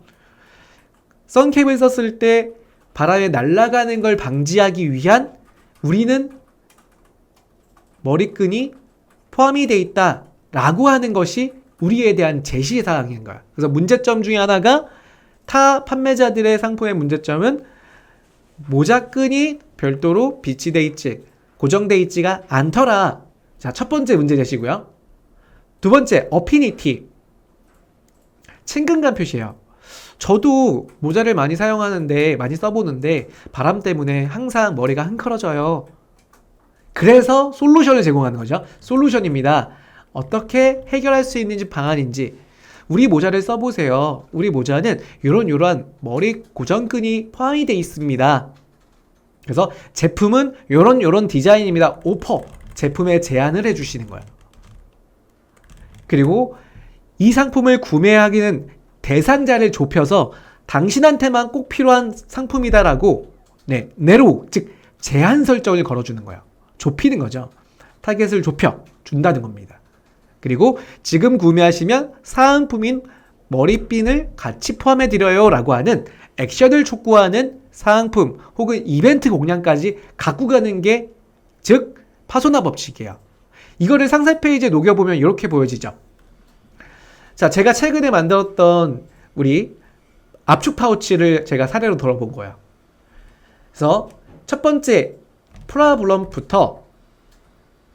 선캡을 썼을 때 바람에 날아가는 걸 방지하기 위한 우리는 머리끈이 포함이 돼 있다 라고 하는 것이 우리에 대한 제시사항인 거야. 그래서 문제점 중에 하나가 타 판매자들의 상품의 문제점은 모자끈이 별도로 비치돼 있지 고정돼 있지가 않더라. 자, 첫 번째 문제 제시고요. 두 번째, 어피니티. 친근감 표시예요. 저도 모자를 많이 사용하는데, 많이 써보는데 바람 때문에 항상 머리가 흥컬어져요. 그래서 솔루션을 제공하는 거죠. 솔루션입니다. 어떻게 해결할 수 있는지 방안인지. 우리 모자를 써보세요. 우리 모자는 이러한 머리 고정끈이 포함이 되어 있습니다. 그래서 제품은 이런 디자인입니다. 오퍼. 제품에 제안을 해주시는 거예요. 그리고 이 상품을 구매하기는 대상자를 좁혀서 당신한테만 꼭 필요한 상품이다라고 내로, 즉 제한 설정을 걸어주는 거예요. 좁히는 거죠. 타겟을 좁혀 준다는 겁니다. 그리고 지금 구매하시면 사은품인 머리핀을 같이 포함해 드려요 라고 하는 액션을 촉구하는 사은품 혹은 이벤트 공략까지 갖고 가는 게 즉 파소나 법칙이에요. 이거를 상세 페이지에 녹여보면 이렇게 보여지죠. 자, 제가 최근에 만들었던 우리 압축 파우치를 제가 사례로 들어본 거예요. 그래서 첫 번째 프라블럼부터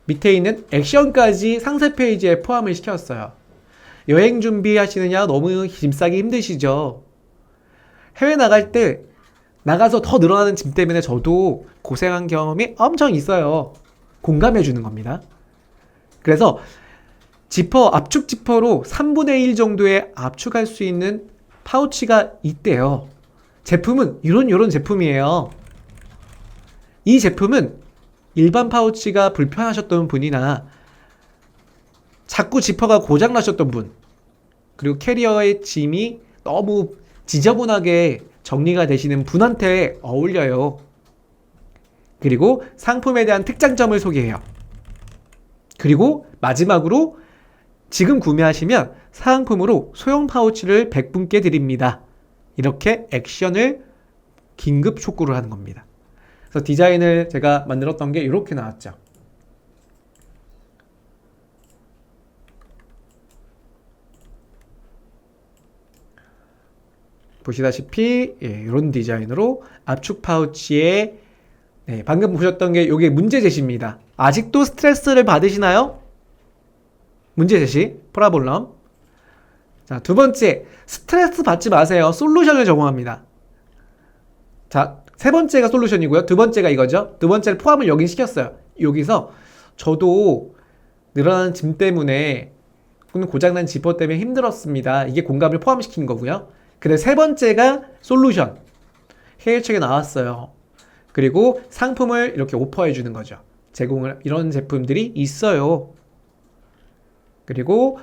밑에 있는 액션까지 상세 페이지에 포함을 시켰어요. 여행 준비하시느냐 너무 짐 싸기 힘드시죠? 해외 나갈 때 나가서 더 늘어나는 짐 때문에 저도 고생한 경험이 엄청 있어요. 공감해 주는 겁니다. 그래서 지퍼, 압축 지퍼로 3분의 1 정도의 압축할 수 있는 파우치가 있대요. 제품은 이런 제품이에요. 이 제품은 일반 파우치가 불편하셨던 분이나 자꾸 지퍼가 고장나셨던 분, 그리고 캐리어의 짐이 너무 지저분하게 정리가 되시는 분한테 어울려요. 그리고 상품에 대한 특장점을 소개해요. 그리고 마지막으로 지금 구매하시면 사은품으로 소형 파우치를 100분께 드립니다. 이렇게 액션을 긴급 촉구를 하는 겁니다. 그래서 디자인을 제가 만들었던 게 이렇게 나왔죠. 보시다시피 이런 디자인으로 압축 파우치에 방금 보셨던 게 이게 문제 제시입니다. 아직도 스트레스를 받으시나요? 문제 제시, 프라블럼. 자, 두 번째, 스트레스 받지 마세요. 솔루션을 제공합니다. 자, 세 번째가 솔루션이고요. 두 번째가 이거죠. 두 번째를 포함을 여기 시켰어요. 여기서 저도 늘어나는 짐 때문에 또는 고장난 지퍼 때문에 힘들었습니다. 이게 공감을 포함시킨 거고요. 근데 세 번째가 솔루션. 해외책에 나왔어요. 그리고 상품을 이렇게 오퍼해 주는 거죠. 제공을, 이런 제품들이 있어요. 그리고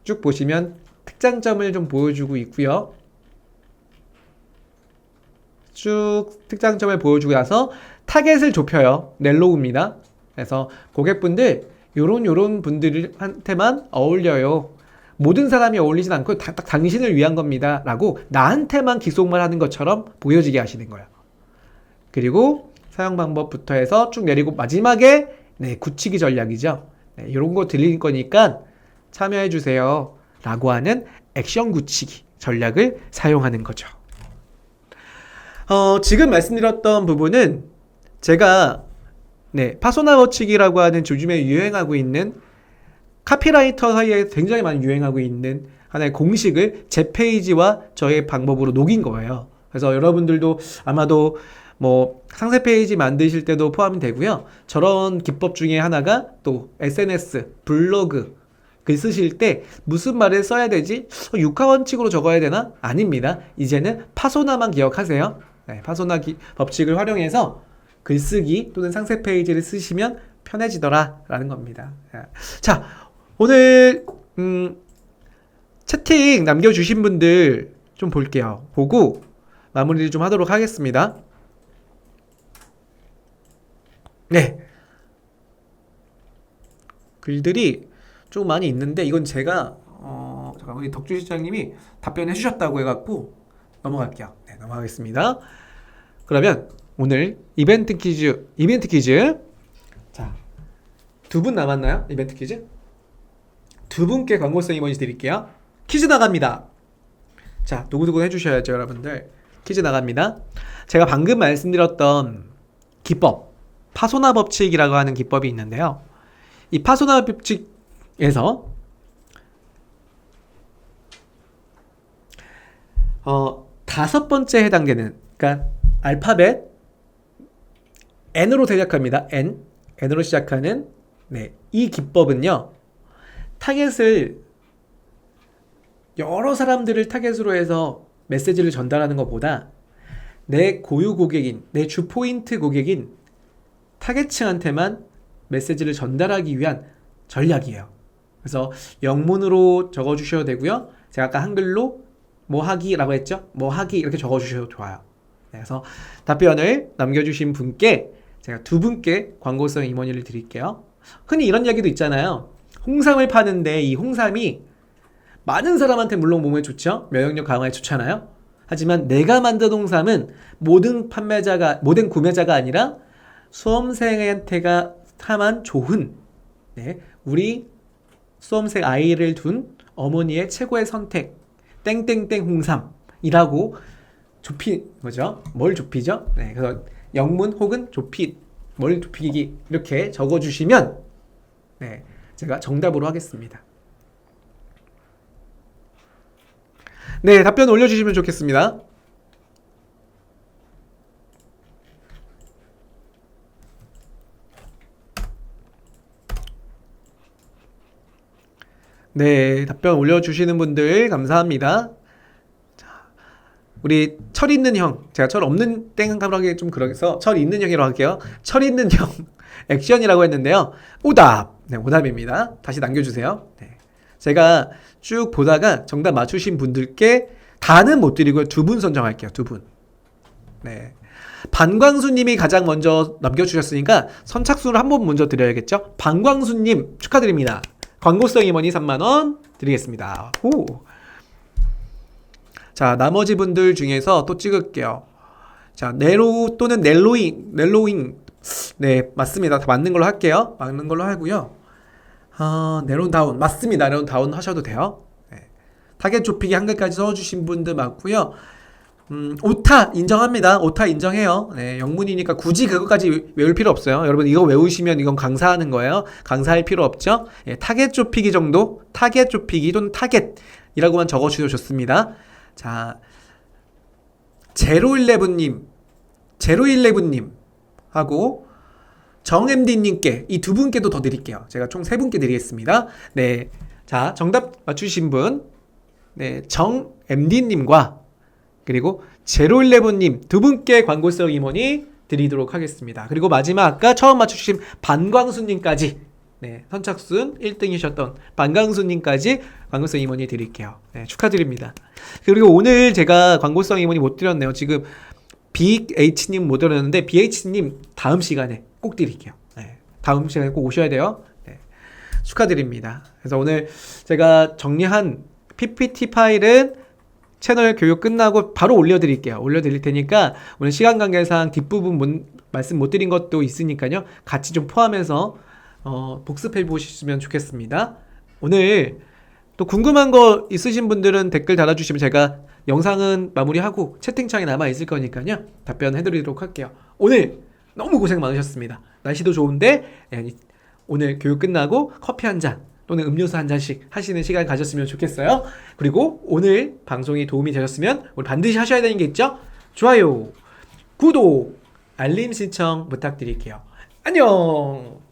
쭉 보시면 특장점을 좀 보여주고 있고요. 쭉 특장점을 보여주고 나서 타겟을 좁혀요. 넬로우입니다. 그래서 고객분들 요런 분들한테만 어울려요. 모든 사람이 어울리진 않고 딱 당신을 위한 겁니다. 라고 나한테만 기속말 하는 것처럼 보여지게 하시는 거예요. 그리고 사용 방법부터 해서 쭉 내리고 마지막에 굳히기 전략이죠. 이런 거 들릴 거니까 참여해 주세요. 라고 하는 액션 굳히기 전략을 사용하는 거죠. 지금 말씀드렸던 부분은 제가 파소나 법칙이라고 하는 요즘에 유행하고 있는 카피라이터 사이에 굉장히 많이 유행하고 있는 하나의 공식을 제 페이지와 저의 방법으로 녹인 거예요. 그래서 여러분들도 아마도 뭐 상세 페이지 만드실 때도 포함이 되고요. 저런 기법 중에 하나가 또 SNS, 블로그 글 쓰실 때 무슨 말을 써야 되지? 육하원칙으로 적어야 되나? 아닙니다. 이제는 파소나만 기억하세요. 파소나 법칙을 활용해서 글쓰기 또는 상세 페이지를 쓰시면 편해지더라 라는 겁니다. 자, 오늘 채팅 남겨주신 분들 좀 볼게요. 보고 마무리를 좀 하도록 하겠습니다. 네, 글들이 좀 많이 있는데 이건 제가 잠깐 우리 덕주 시장님이 답변해 주셨다고 해갖고 넘어갈게요. 네, 넘어가겠습니다. 그러면 오늘 이벤트 퀴즈. 자, 2분 남았나요? 이벤트 퀴즈? 2분께 광고성 이모지 드릴게요. 퀴즈 나갑니다. 자, 누구누구 해주셔야죠, 여러분들. 퀴즈 나갑니다. 제가 방금 말씀드렸던 기법, 파소나 법칙이라고 하는 기법이 있는데요. 이 파소나 법칙에서 다섯 번째 해당되는, 그러니까 알파벳 N으로 시작합니다. N으로 시작하는 네, 이 기법은요. 타겟을 여러 사람들을 타겟으로 해서 메시지를 전달하는 것보다 내 고유 고객인, 내 주 포인트 고객인 타겟층한테만 메시지를 전달하기 위한 전략이에요. 그래서 영문으로 적어주셔도 되고요. 제가 아까 한글로 뭐 하기라고 했죠? 뭐 하기 이렇게 적어주셔도 좋아요. 그래서 답변을 남겨주신 분께 제가 두 분께 광고성 임원일을 드릴게요. 흔히 이런 이야기도 있잖아요. 홍삼을 파는데 이 홍삼이 많은 사람한테 물론 몸에 좋죠. 면역력 강화에 좋잖아요. 하지만 내가 만든 홍삼은 모든 구매자가 아니라 수험생한테가 탐한 좋은 네, 우리 수험생 아이를 둔 어머니의 최고의 선택 땡땡땡 홍삼이라고 거죠. 뭘 좁히죠? 네, 그래서 영문 혹은 뭘 좁히기 이렇게 적어주시면 네, 제가 정답으로 하겠습니다. 네, 답변 올려주시면 좋겠습니다. 네, 답변 올려주시는 분들 감사합니다. 자, 우리 철 있는 형, 제가 철 없는 땡하고 하기 좀 그래서 철 있는 형이라고 할게요. 철 있는 형 액션이라고 했는데요. 오답, 네, 오답입니다. 다시 남겨주세요. 네, 제가 쭉 보다가 정답 맞추신 분들께 다는 못 드리고요. 두 분 선정할게요. 두 분. 네. 반광수님이 가장 먼저 남겨주셨으니까 선착순을 한 번 먼저 드려야겠죠? 반광수님 축하드립니다. 광고성 임원이 3만원 드리겠습니다. 오. 자, 나머지 분들 중에서 또 찍을게요. 자, 네로 또는 넬로잉. 네, 맞습니다. 다 맞는 걸로 할게요. 맞는 걸로 하고요. 네론다운. 맞습니다. 네론다운 하셔도 돼요. 네. 타겟 좁히기 한글까지 써주신 분들 맞고요. 오타 인정합니다. 오타 인정해요. 네, 영문이니까 굳이 그것까지 외울 필요 없어요. 여러분 이거 외우시면 이건 강사하는 거예요. 강사할 필요 없죠. 예, 타겟 좁히기 정도, 타겟 좁히기 또는 타겟이라고만 적어주셔도 좋습니다. 자, 제로일레븐님 하고 정MD님께 이 두 분께도 더 드릴게요. 제가 총 세 분께 드리겠습니다. 네, 자 정답 맞추신 분, 네, 정MD님과 그리고 제로일레븐님 두 분께 광고성 임원이 드리도록 하겠습니다. 그리고 마지막 아까 처음 맞추신 반광수님까지 네, 선착순 1등이셨던 반광수님까지 광고성 임원이 드릴게요. 네, 축하드립니다. 그리고 오늘 제가 광고성 임원이 못 드렸네요. 지금 BH님 못 드렸는데 BH님 다음 시간에 꼭 드릴게요. 네, 다음 시간에 꼭 오셔야 돼요. 네, 축하드립니다. 그래서 오늘 제가 정리한 PPT 파일은 채널 교육 끝나고 바로 올려드릴 테니까 오늘 시간 관계상 뒷부분 말씀 못 드린 것도 있으니까요. 같이 좀 포함해서 복습해 보시면 좋겠습니다. 오늘 또 궁금한 거 있으신 분들은 댓글 달아주시면 제가 영상은 마무리하고 채팅창에 남아있을 거니까요. 답변해 드리도록 할게요. 오늘 너무 고생 많으셨습니다. 날씨도 좋은데 오늘 교육 끝나고 커피 한 잔 또는 음료수 한 잔씩 하시는 시간 가졌으면 좋겠어요. 그리고 오늘 방송이 도움이 되셨으면 오늘 반드시 하셔야 되는 게 있죠? 좋아요, 구독, 알림 신청 부탁드릴게요. 안녕!